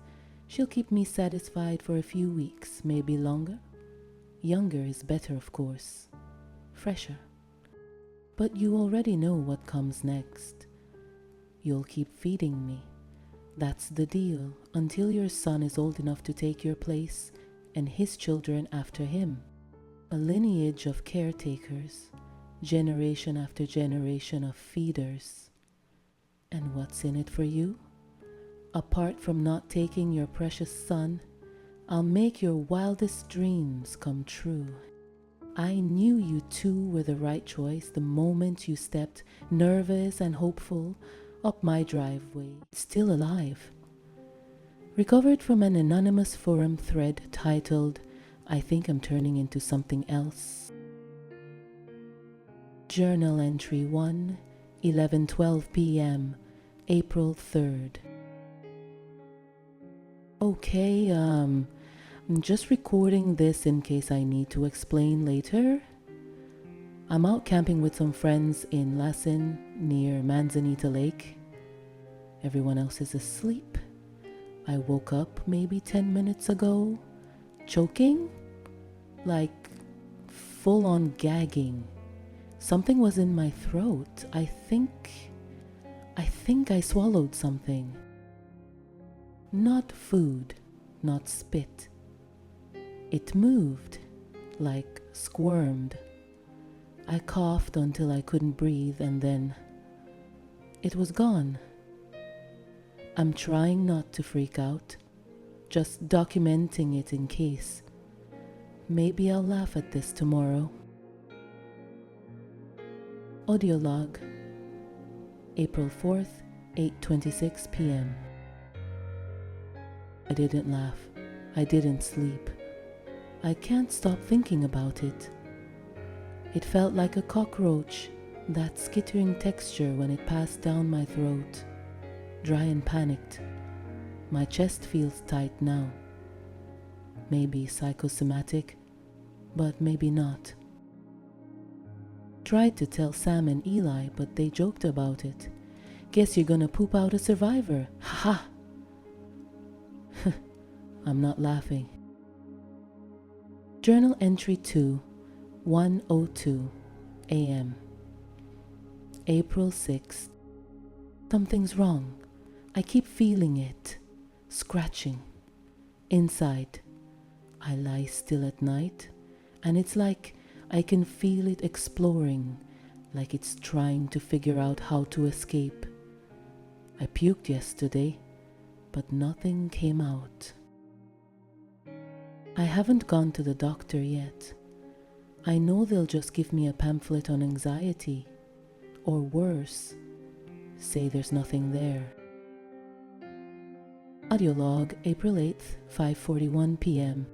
She'll keep me satisfied for a few weeks, maybe longer. Younger is better, of course. Fresher. But you already know what comes next. You'll keep feeding me. That's the deal, until your son is old enough to take your place and his children after him. A lineage of caretakers, generation after generation of feeders. And what's in it for you? Apart from not taking your precious son, I'll make your wildest dreams come true. I knew you two were the right choice the moment you stepped, nervous and hopeful, up my driveway, still alive. Recovered from an anonymous forum thread titled, "I think I'm turning into something else." Journal entry 1, 11:12 p.m., April 3rd. Okay, I'm just recording this in case I need to explain later. I'm out camping with some friends in Lassen near Manzanita Lake. Everyone else is asleep. I woke up maybe 10 minutes ago, choking, like full on gagging. Something was in my throat. I think I swallowed something. Not food, not spit. It moved, like squirmed. I coughed until I couldn't breathe, and then it was gone. I'm trying not to freak out, just documenting it in case. Maybe I'll laugh at this tomorrow. Audio log, April 4th, 8:26 p.m. I didn't laugh. I didn't sleep. I can't stop thinking about it. It felt like a cockroach, that skittering texture when it passed down my throat. Dry and panicked. My chest feels tight now. Maybe psychosomatic, but maybe not. Tried to tell Sam and Eli, but they joked about it. Guess you're gonna poop out a survivor. Ha ha! I'm not laughing. Journal entry 2, 1:02 a.m. April 6th. Something's wrong. I keep feeling it. Scratching. Inside. I lie still at night, and it's like I can feel it exploring, like it's trying to figure out how to escape. I puked yesterday, but nothing came out. I haven't gone to the doctor yet. I know they'll just give me a pamphlet on anxiety, or worse, say there's nothing there. Audio log, April 8th, 5:41 p.m.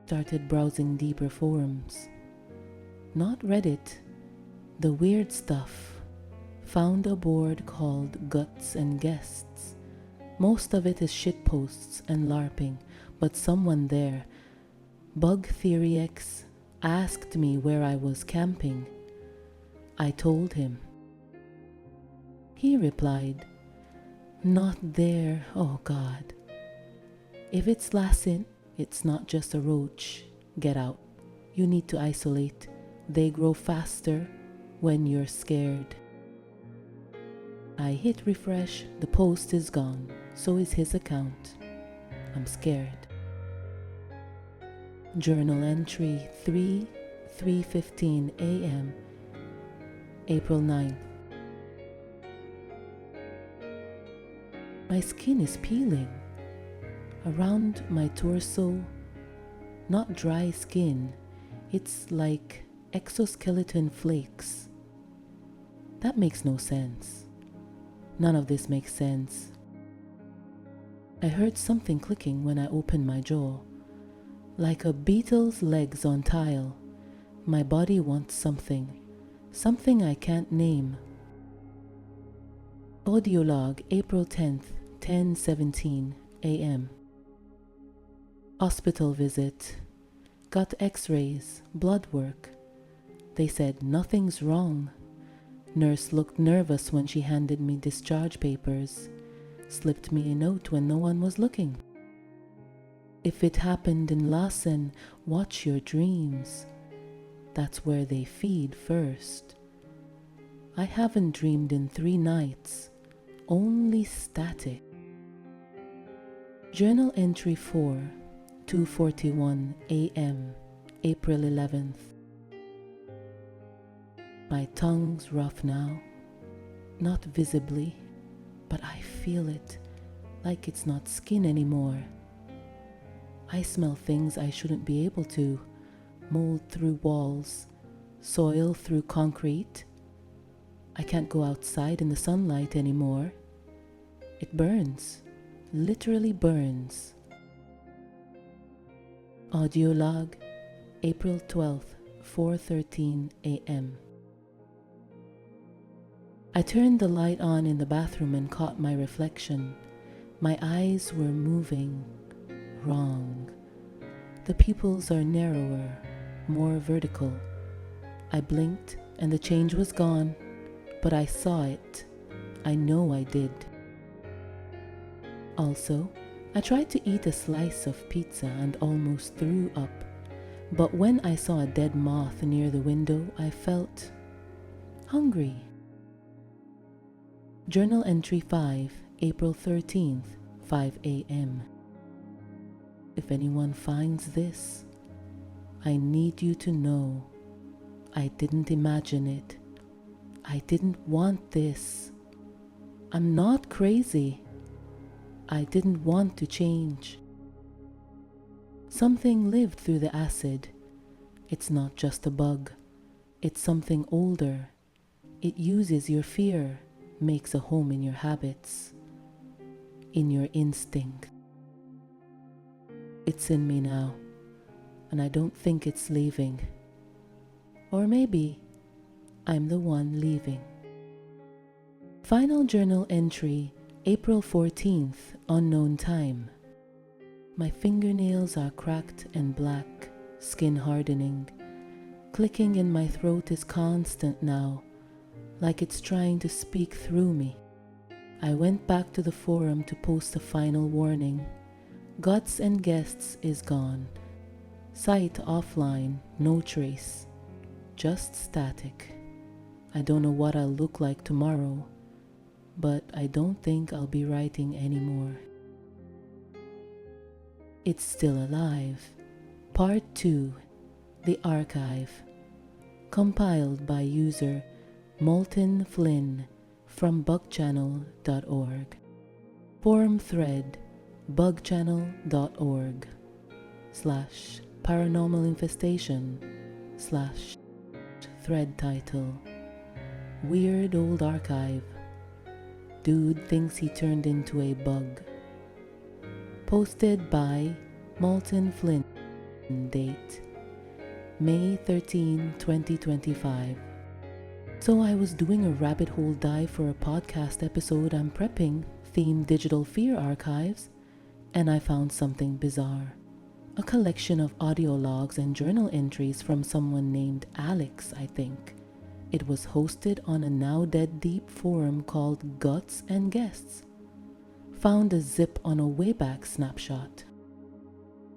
Started browsing deeper forums. Not Reddit, the weird stuff. Found a board called Guts and Guests. Most of it is shitposts and LARPing, but someone there, Bug Theory X, asked me where I was camping. I told him. He replied, "Not there, oh God. If it's Latin, it's not just a roach. Get out. You need to isolate. They grow faster when you're scared." I hit refresh, the post is gone, so is his account. I'm scared. Journal entry 3:15 a.m. April 9th. My skin is peeling. Around my torso, not dry skin, it's like exoskeleton flakes. That makes no sense. None of this makes sense. I heard something clicking when I opened my jaw. Like a beetle's legs on tile. My body wants something. Something I can't name. Audio log, April 10th, 10:17 a.m. Hospital visit. Got x-rays, blood work. They said nothing's wrong. Nurse looked nervous when she handed me discharge papers. Slipped me a note when no one was looking. If it happened in Lassen, watch your dreams. That's where they feed first. I haven't dreamed in 3 nights. Only static. Journal entry 4, 2:41 a.m. April 11th. My tongue's rough now. Not visibly, but I feel it, like it's not skin anymore. I smell things I shouldn't be able to. Mold through walls, soil through concrete. I can't go outside in the sunlight anymore. It burns, literally burns. Audio log, April 12th, 4:13 a.m. I turned the light on in the bathroom and caught my reflection. My eyes were moving. Wrong. The pupils are narrower, more vertical. I blinked and the change was gone, but I saw it. I know I did. Also, I tried to eat a slice of pizza and almost threw up. But when I saw a dead moth near the window, I felt hungry. Journal entry 5, April 13th, 5 a.m. If anyone finds this, I need you to know I didn't imagine it. I didn't want this. I'm not crazy. I didn't want to change. Something lived through the acid. It's not just a bug. It's something older. It uses your fear, makes a home in your habits, in your instinct. It's in me now, and I don't think it's leaving. Or maybe I'm the one leaving. Final journal entry, April 14th, unknown time. My fingernails are cracked and black, skin hardening. Clicking in my throat is constant now, like it's trying to speak through me. I went back to the forum to post a final warning. Guts and guests is gone. Site offline, no trace. Just static. I don't know what I'll look like tomorrow, but I don't think I'll be writing anymore. It's still alive. Part 2. The Archive. Compiled by user Molten Flynn from bugchannel.org. Forum thread bugchannel.org/paranormal infestation/ thread title Weird Old Archive. Dude thinks he turned into a bug. Posted by Molten Flynn. Date May 13, 2025. So I was doing a rabbit hole dive for a podcast episode I'm prepping, themed digital fear archives, and I found something bizarre. A collection of audio logs and journal entries from someone named Alex, I think. It was hosted on a now dead deep forum called Guts and Guests. Found a zip on a Wayback Snapshot.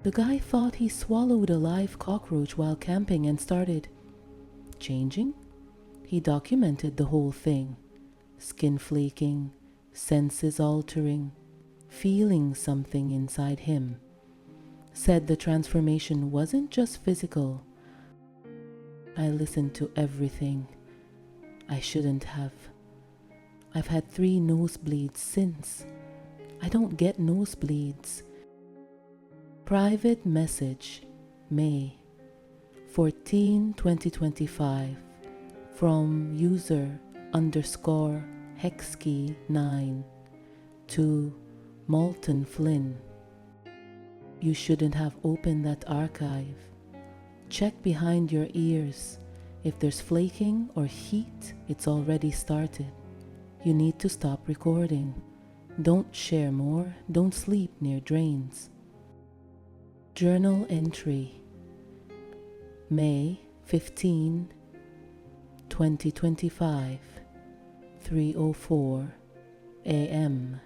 The guy thought he swallowed a live cockroach while camping and started changing. He documented the whole thing. Skin flaking, senses altering, feeling something inside him. Said the transformation wasn't just physical. I listened to everything. I shouldn't have. I've had 3 nosebleeds since. I don't get nosebleeds. Private message, May 14, 2025, from user_hexkey9 to Molten Flynn. You shouldn't have opened that archive. Check behind your ears. If there's flaking or heat, it's already started. You need to stop recording. Don't share more. Don't sleep near drains. Journal entry, May 15, 2025, 3:04 a.m.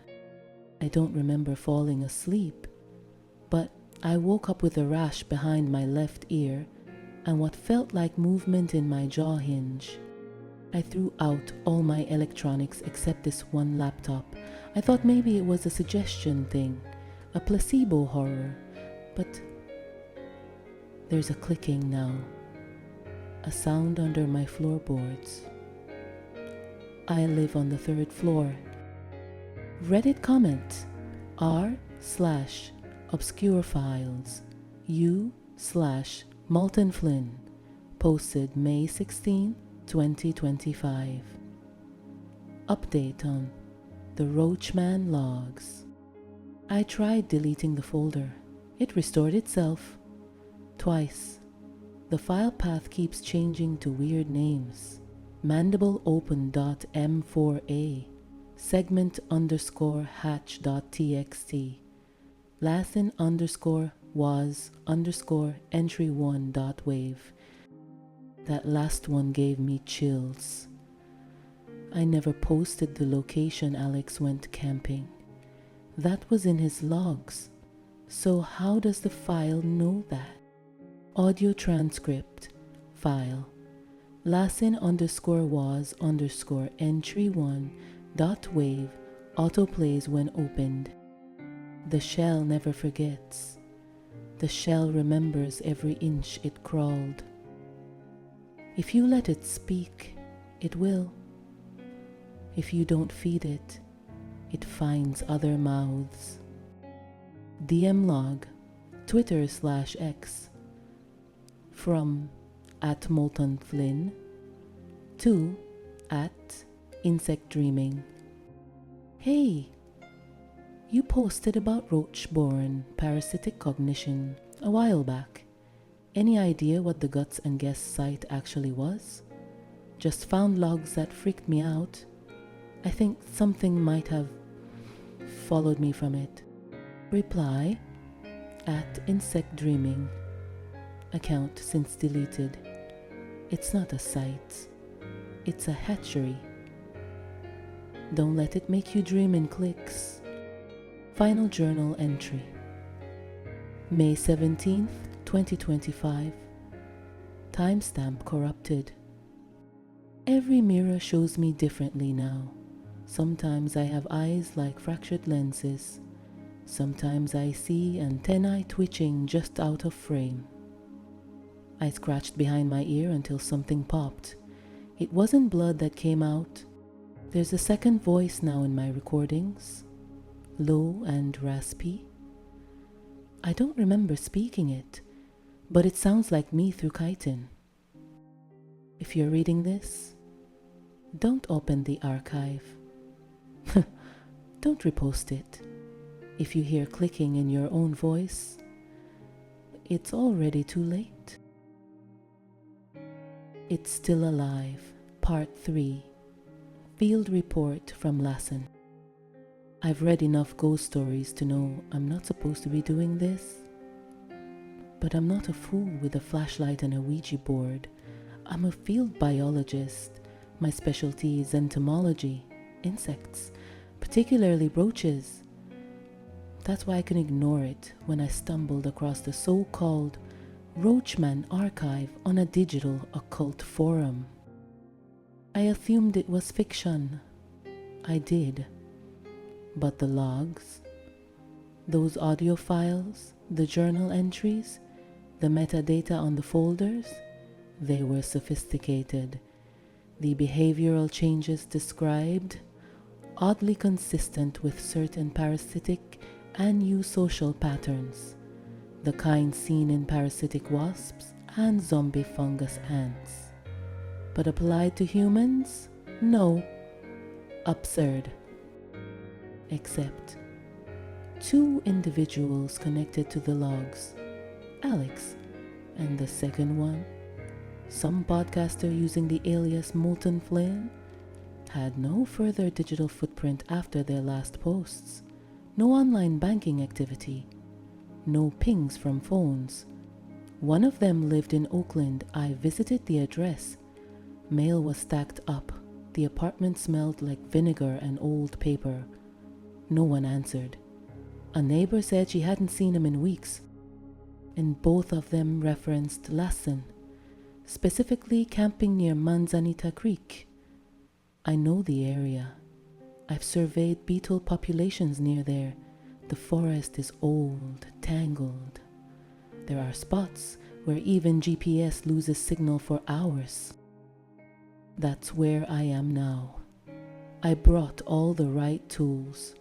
I don't remember falling asleep, but I woke up with a rash behind my left ear and what felt like movement in my jaw hinge. I threw out all my electronics except this one laptop. I thought maybe it was a suggestion thing, a placebo horror, but there's a clicking now, a sound under my floorboards. I live on the 3rd floor. Reddit comment r/obscurefiles u/moltenflynn, posted May 16, 2025. Update on the Roachman logs. I tried deleting the folder. It restored itself. Twice. The file path keeps changing to weird names. mandibleopen.m4a, segment_hatch.txt, lathin_was_entry1.wave. That last one gave me chills. I never posted the location Alex went camping. That was in his logs. So how does the file know that? Audio transcript file lasin_was_entry1.wave autoplays when opened. The shell never forgets. The shell remembers every inch it crawled. If you let it speak, it will. If you don't feed it, it finds other mouths. DM log, Twitter/X, from @MoltonFlynn to @InsectDreaming. Hey, you posted about roach-borne parasitic cognition a while back. Any idea what the Guts and Guess site actually was? Just found logs that freaked me out. I think something might have followed me from it. Reply @InsectDreaming. Account since deleted. It's not a site. It's a hatchery. Don't let it make you dream in clicks. Final journal entry. May 17th, 2025. Timestamp corrupted. Every mirror shows me differently now. Sometimes I have eyes like fractured lenses. Sometimes I see antennae twitching just out of frame. I scratched behind my ear until something popped. It wasn't blood that came out. There's a second voice now in my recordings, low and raspy. I don't remember speaking it, but it sounds like me through chitin. If you're reading this, don't open the archive. Don't repost it. If you hear clicking in your own voice, it's already too late. It's Still Alive, Part 3, Field Report from Lassen. I've read enough ghost stories to know I'm not supposed to be doing this. But I'm not a fool with a flashlight and a Ouija board. I'm a field biologist. My specialty is entomology, insects, particularly roaches. That's why I can ignore it when I stumbled across the so-called Roachman archive on a digital occult forum. I assumed it was fiction. I did. But the logs, those audio files, the journal entries, the metadata on the folders, they were sophisticated. The behavioral changes described, oddly consistent with certain parasitic and eusocial patterns, the kind seen in parasitic wasps and zombie fungus ants. But applied to humans? No. Absurd. Except 2 individuals connected to the logs, Alex, and the second one, some podcaster using the alias Molten Flynn, had no further digital footprint after their last posts, no online banking activity, no pings from phones. One of them lived in Oakland. I visited the address. Mail was stacked up. The apartment smelled like vinegar and old paper. No one answered. A neighbor said she hadn't seen him in weeks, and both of them referenced Lassen, specifically camping near Manzanita Creek. I know the area. I've surveyed beetle populations near there. The forest is old, tangled. There are spots where even GPS loses signal for hours. That's where I am now. I brought all the right tools.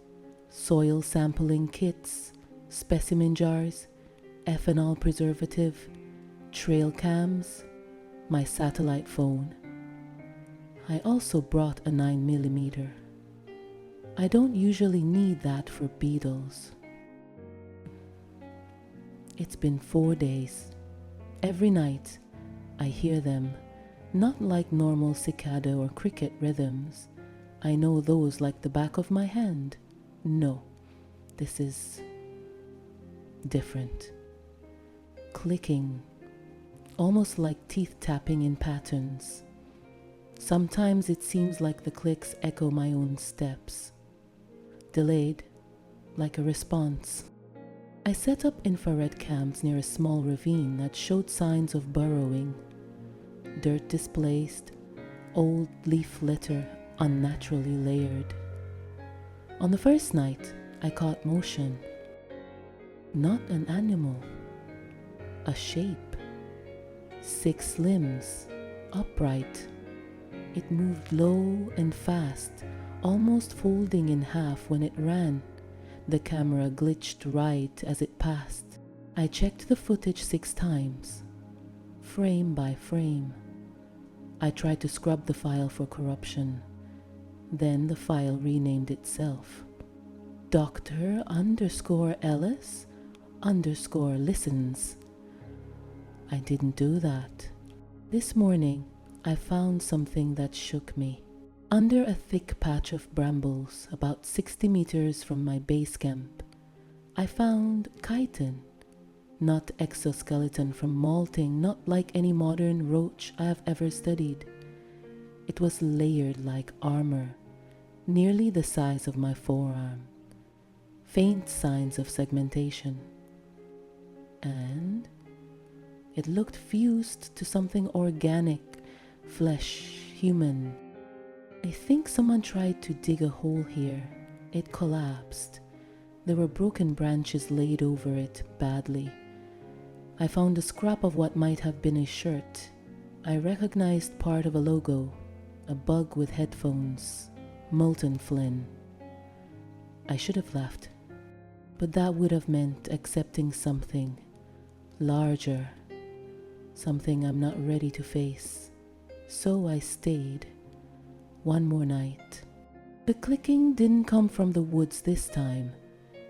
Soil sampling kits, specimen jars, ethanol preservative, trail cams, my satellite phone. I also brought a 9mm. I don't usually need that for beetles. It's been 4 days. Every night, I hear them, not like normal cicada or cricket rhythms. I know those like the back of my hand. No, this is different. Clicking, almost like teeth tapping in patterns. Sometimes it seems like the clicks echo my own steps. Delayed, like a response. I set up infrared cams near a small ravine that showed signs of burrowing. Dirt displaced, old leaf litter unnaturally layered. On the first night, I caught motion. Not an animal, a shape. 6 limbs, upright. It moved low and fast, almost folding in half when it ran. The camera glitched right as it passed. I checked the footage 6 times, frame by frame. I tried to scrub the file for corruption. Then the file renamed itself. Dr_Ellis_listens. I didn't do that. This morning, I found something that shook me. Under a thick patch of brambles, about 60 meters from my base camp, I found chitin, not exoskeleton from molting, not like any modern roach I have ever studied. It was layered like armor, nearly the size of my forearm. Faint signs of segmentation. And it looked fused to something organic, flesh, human. I think someone tried to dig a hole here. It collapsed. There were broken branches laid over it badly. I found a scrap of what might have been a shirt. I recognized part of a logo, a bug with headphones, Molten Flynn. I should have left, but that would have meant accepting something larger, something I'm not ready to face. So I stayed. One more night. The clicking didn't come from the woods this time.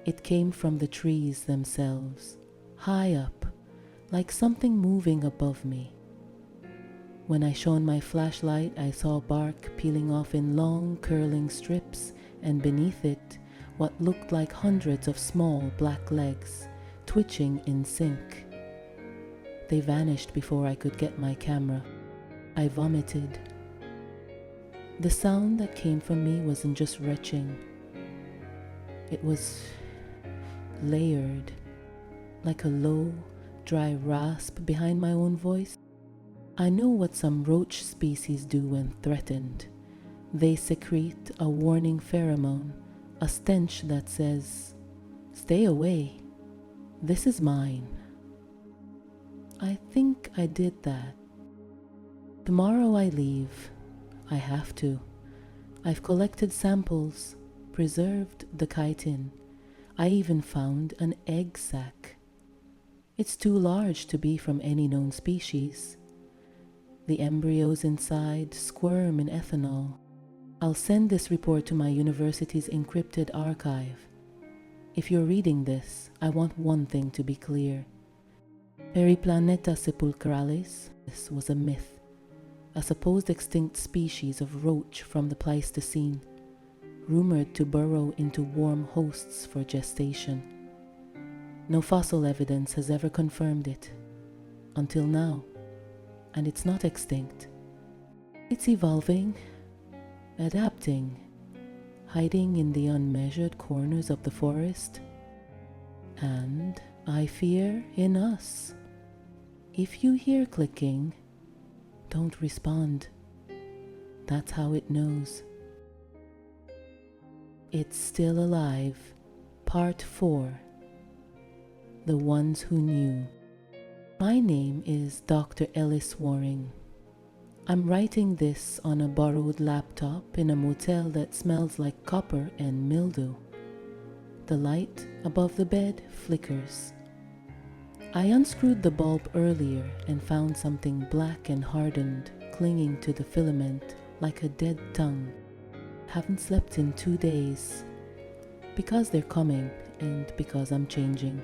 It came from the trees themselves, high up, like something moving above me. When I shone my flashlight, I saw bark peeling off in long, curling strips, and beneath it, what looked like hundreds of small black legs, twitching in sync. They vanished before I could get my camera. I vomited. The sound that came from me wasn't just retching. It was layered, like a low, dry rasp behind my own voice. I know what some roach species do when threatened. They secrete a warning pheromone, a stench that says, "Stay away. This is mine." I think I did that. Tomorrow I leave. I have to. I've collected samples, preserved the chitin. I even found an egg sac. It's too large to be from any known species. The embryos inside squirm in ethanol. I'll send this report to my university's encrypted archive. If you're reading this, I want one thing to be clear. Periplaneta sepulchralis, this was a myth, a supposed extinct species of roach from the Pleistocene, rumored to burrow into warm hosts for gestation. No fossil evidence has ever confirmed it, until now, and it's not extinct. It's evolving, adapting, hiding in the unmeasured corners of the forest, and, I fear, in us. If you hear clicking, don't respond. That's how it knows. It's Still Alive, Part 4. The Ones Who Knew. My name is Dr. Ellis Waring. I'm writing this on a borrowed laptop in a motel that smells like copper and mildew. The light above the bed flickers. I unscrewed the bulb earlier and found something black and hardened clinging to the filament like a dead tongue. Haven't slept in 2 days. Because they're coming and because I'm changing.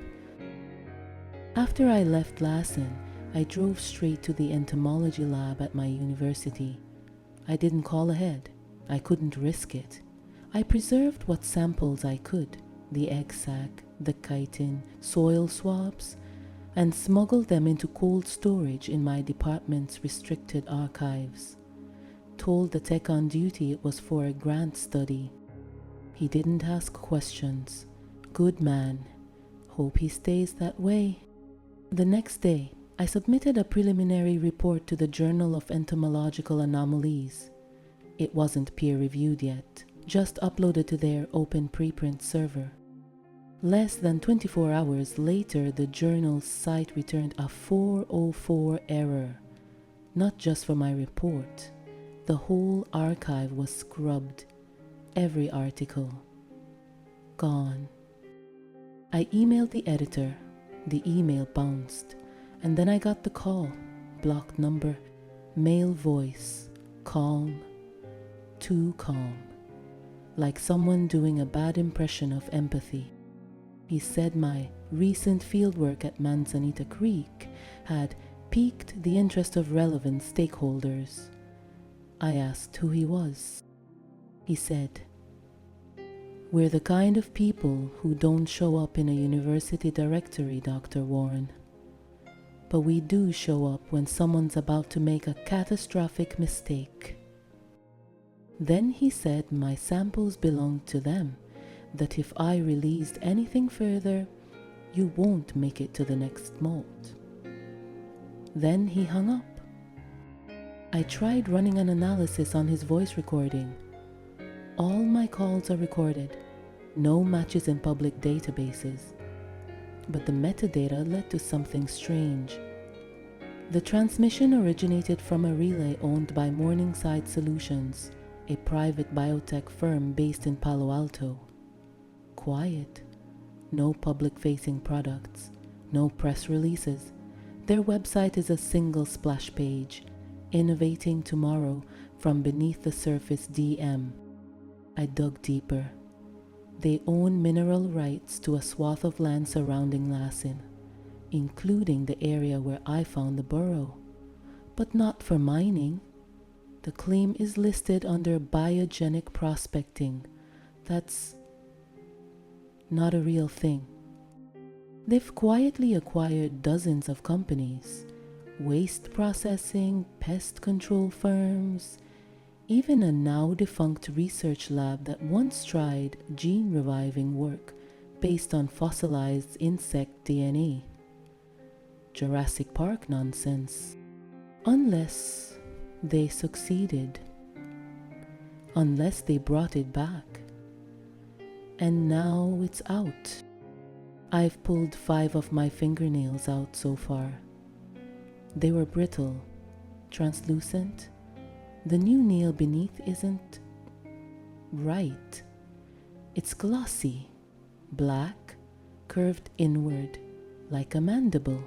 After I left Lassen, I drove straight to the entomology lab at my university. I didn't call ahead. I couldn't risk it. I preserved what samples I could, the egg sac, the chitin, soil swabs, and smuggled them into cold storage in my department's restricted archives. Told the tech on duty it was for a grant study. He didn't ask questions. Good man. Hope he stays that way. The next day, I submitted a preliminary report to the Journal of Entomological Anomalies. It wasn't peer-reviewed yet, just uploaded to their open preprint server. Less than 24 hours later, the journal's site returned a 404 error. Not just for my report. The whole archive was scrubbed. Every article. Gone. I emailed the editor. The email bounced. And then I got the call. Blocked number. Male voice. Calm. Too calm. Like someone doing a bad impression of empathy. He said my recent fieldwork at Manzanita Creek had piqued the interest of relevant stakeholders. I asked who he was. He said, "We're the kind of people who don't show up in a university directory, Dr. Warren. But we do show up when someone's about to make a catastrophic mistake." Then he said my samples belonged to them, that if I released anything further, you won't make it to the next molt. Then he hung up. I tried running an analysis on his voice recording. All my calls are recorded, no matches in public databases. But the metadata led to something strange. The transmission originated from a relay owned by Morningside Solutions, a private biotech firm based in Palo Alto. Quiet. No public-facing products. No press releases. Their website is a single splash page. Innovating tomorrow from beneath the surface DM. I dug deeper. They own mineral rights to a swath of land surrounding Lassen, including the area where I found the burrow. But not for mining. The claim is listed under biogenic prospecting. That's not a real thing. They've quietly acquired dozens of companies, waste processing, pest control firms, even a now defunct research lab that once tried gene reviving work based on fossilized insect DNA. Jurassic Park nonsense. Unless they succeeded. Unless they brought it back. And now it's out. I've pulled 5 of my fingernails out so far. They were brittle, translucent. The new nail beneath isn't right. It's glossy, black, curved inward, like a mandible.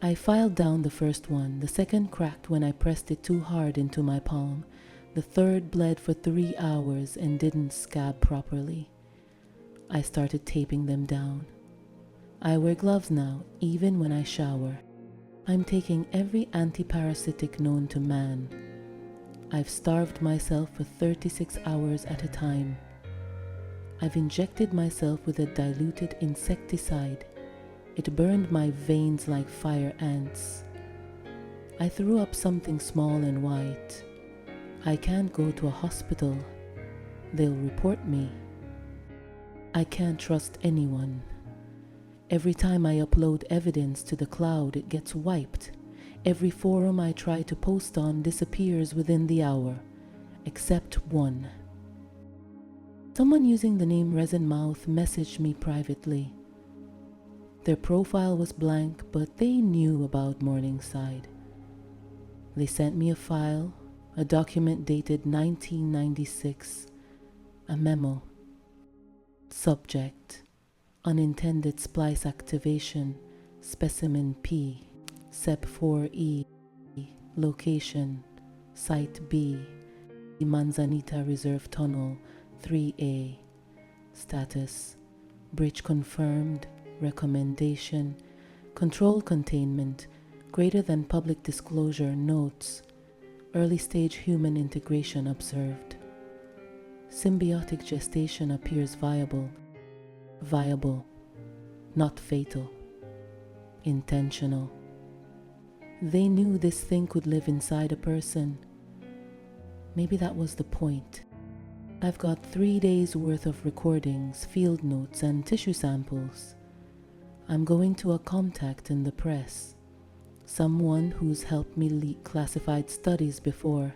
I filed down the first one. The second cracked when I pressed it too hard into my palm. The third bled for 3 hours and didn't scab properly. I started taping them down. I wear gloves now, even when I shower. I'm taking every antiparasitic known to man. I've starved myself for 36 hours at a time. I've injected myself with a diluted insecticide. It burned my veins like fire ants. I threw up something small and white. I can't go to a hospital. They'll report me. I can't trust anyone. Every time I upload evidence to the cloud, it gets wiped. Every forum I try to post on disappears within the hour, except one. Someone using the name Resin Mouth messaged me privately. Their profile was blank, but they knew about Morningside. They sent me a file, a document dated 1996, a memo. Subject: Unintended Splice Activation, Specimen P, SEP4E, Location, Site B, Manzanita Reserve Tunnel, 3A. Status: Bridge confirmed. Recommendation: Control containment, greater than public disclosure. Notes: Early stage human integration observed. Symbiotic gestation appears viable. Viable, not fatal. Intentional. They knew this thing could live inside a person. Maybe that was the point. I've got 3 days worth of recordings, field notes, and tissue samples. I'm going to a contact in the press. Someone who's helped me leak classified studies before.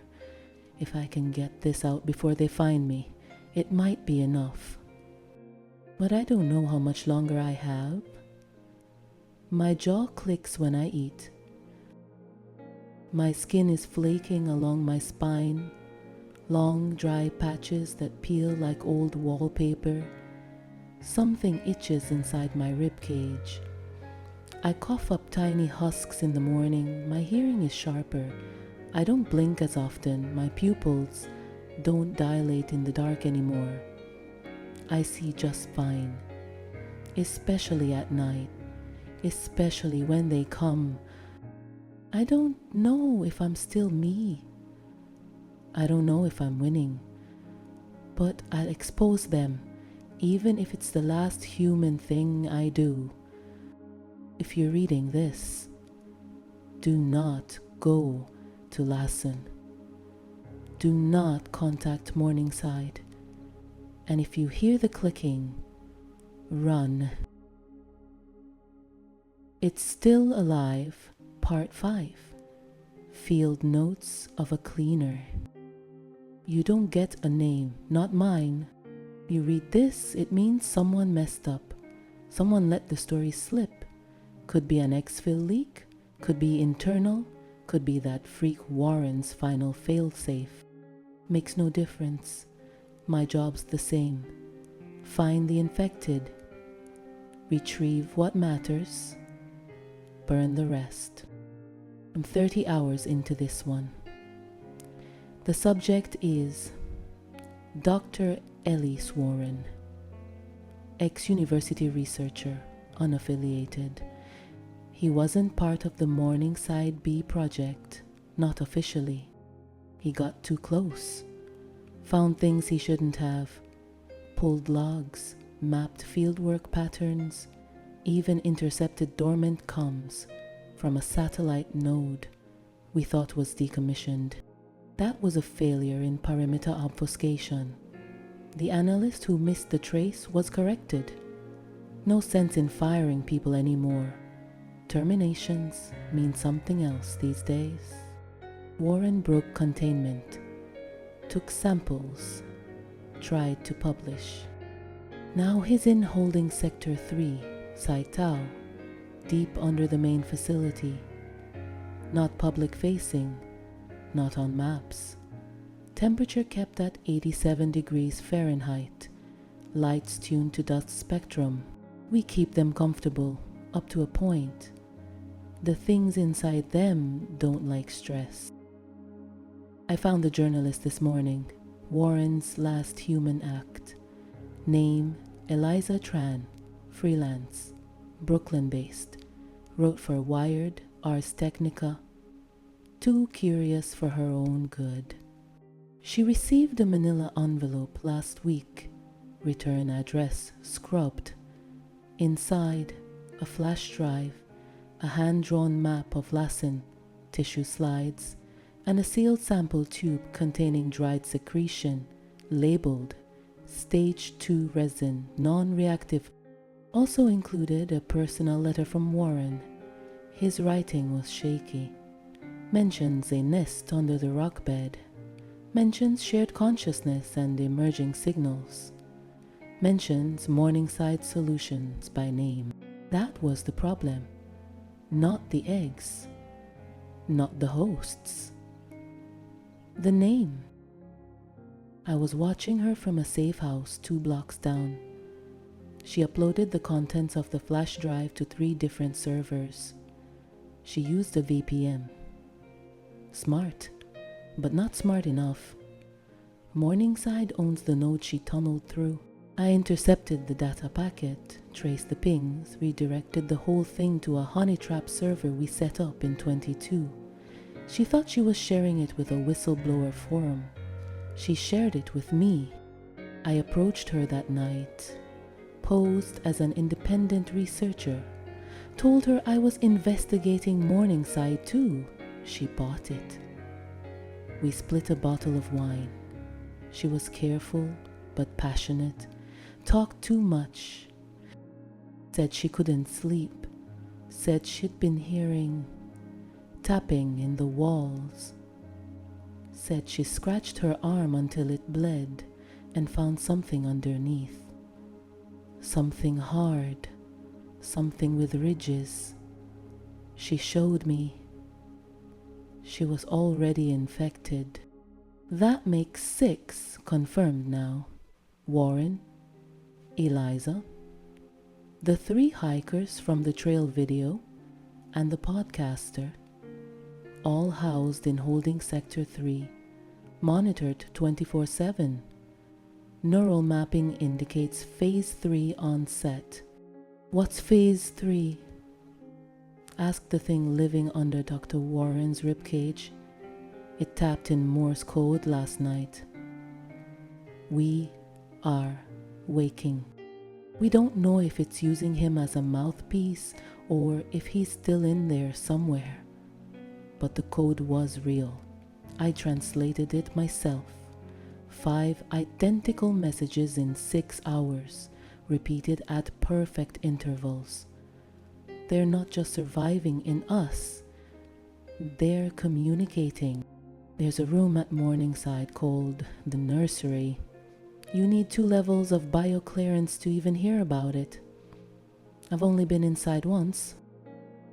If I can get this out before they find me, It might be enough. But I don't know how much longer I have. My jaw clicks when I eat. My skin is flaking along my spine, long dry patches that peel like old wallpaper. Something itches inside my rib cage. I cough up tiny husks in the morning. My hearing is sharper. I don't blink as often. My pupils don't dilate in the dark anymore. I see just fine, especially at night, especially when they come. I don't know if I'm still me. I don't know if I'm winning, but I'll expose them, even if it's the last human thing I do. If you're reading this, do not go to Lassen. Do not contact Morningside. And if you hear the clicking, run. It's Still Alive, Part 5. Field Notes of a Cleaner. You don't get a name, not mine. You read this, it means someone messed up. Someone let the story slip. Could be an exfil leak, could be internal, could be that freak Warren's final failsafe. Makes no difference. My job's the same. Find the infected. Retrieve what matters. Burn the rest. I'm 30 hours into this one. The subject is Dr. Ellis Warren, ex-university researcher, unaffiliated. He wasn't part of the Morningside Bee project, not officially. He got too close, found things he shouldn't have, pulled logs, mapped fieldwork patterns, even intercepted dormant comms from a satellite node we thought was decommissioned. That was a failure in perimeter obfuscation. The analyst who missed the trace was corrected. No sense in firing people anymore. Terminations mean something else these days. Warren broke containment, took samples, tried to publish. Now he's in holding Sector 3, Site Tau, deep under the main facility. Not public facing, not on maps. Temperature kept at 87 degrees Fahrenheit. Lights tuned to dust spectrum. We keep them comfortable, up to a point. The things inside them don't like stress. I found the journalist this morning. Warren's last human act. Name, Eliza Tran. Freelance. Brooklyn-based. Wrote for Wired, Ars Technica. Too curious for her own good. She received a manila envelope last week. Return address scrubbed. Inside, a flash drive, a hand-drawn map of Lassen, tissue slides, and a sealed sample tube containing dried secretion, labeled Stage 2 resin, non-reactive. Also included a personal letter from Warren. His writing was shaky. Mentions a nest under the rock bed. Mentions shared consciousness and emerging signals. Mentions Morningside Solutions by name. That was the problem. Not the eggs. Not the hosts. The name. I was watching her from a safe house 2 blocks down. She uploaded the contents of the flash drive to 3 different servers. She used a VPN. Smart, but not smart enough. Morningside owns the node she tunneled through. I intercepted the data packet, traced the pings, redirected the whole thing to a honey trap server we set up in 22. She thought she was sharing it with a whistleblower forum. She shared it with me. I approached her that night, posed as an independent researcher, told her I was investigating Morningside too. She bought it. We split a bottle of wine. She was careful but passionate, talked too much, said she couldn't sleep, said she'd been hearing tapping in the walls, said she scratched her arm until it bled and found something underneath. Something hard, something with ridges. She showed me. She was already infected. That makes 6 confirmed now. Warren, Eliza, the 3 hikers from the trail video, and the podcaster, all housed in holding sector 3, monitored 24/7. Neural mapping indicates phase 3 on set. What's phase 3? Asked the thing living under Dr. Warren's ribcage. It tapped in Morse code last night. We are waking. We don't know if it's using him as a mouthpiece or if he's still in there somewhere. But the code was real. I translated it myself. 5 identical messages in 6 hours, repeated at perfect intervals. They're not just surviving in us, they're communicating. There's a room at Morningside called the nursery. You need 2 levels of bioclearance to even hear about it. I've only been inside once.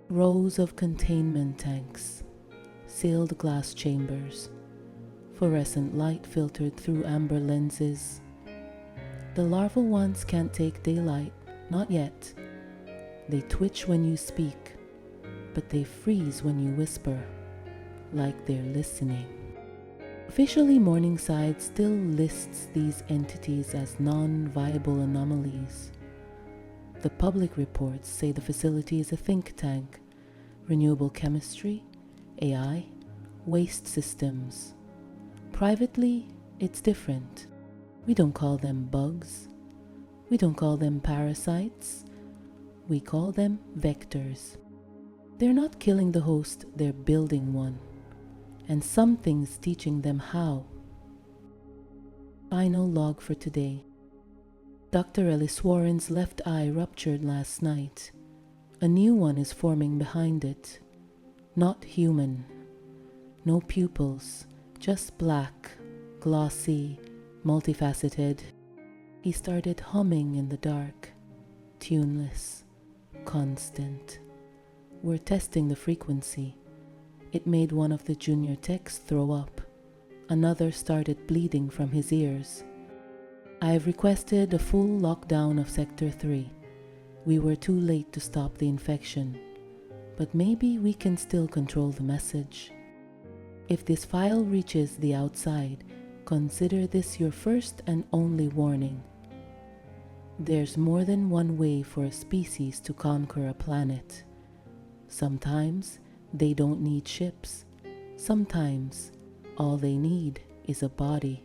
Rows of containment tanks, sealed glass chambers, fluorescent light filtered through amber lenses. The larval ones can't take daylight, not yet. They twitch when you speak, but they freeze when you whisper, like they're listening. Officially, Morningside still lists these entities as non-viable anomalies. The public reports say the facility is a think tank, renewable chemistry, AI, waste systems. Privately, it's different. We don't call them bugs. We don't call them parasites. We call them vectors. They're not killing the host, they're building one. And something's teaching them how. Final log for today. Dr. Ellis Warren's left eye ruptured last night. A new one is forming behind it. Not human. No pupils, just black, glossy, multifaceted. He started humming in the dark, tuneless, constant. We're testing the frequency. It made one of the junior techs throw up. Another started bleeding from his ears. I have requested a full lockdown of Sector 3. We were too late to stop the infection, but maybe we can still control the message. If this file reaches the outside, consider this your first and only warning. There's more than one way for a species to conquer a planet. Sometimes they don't need ships. Sometimes all they need is a body.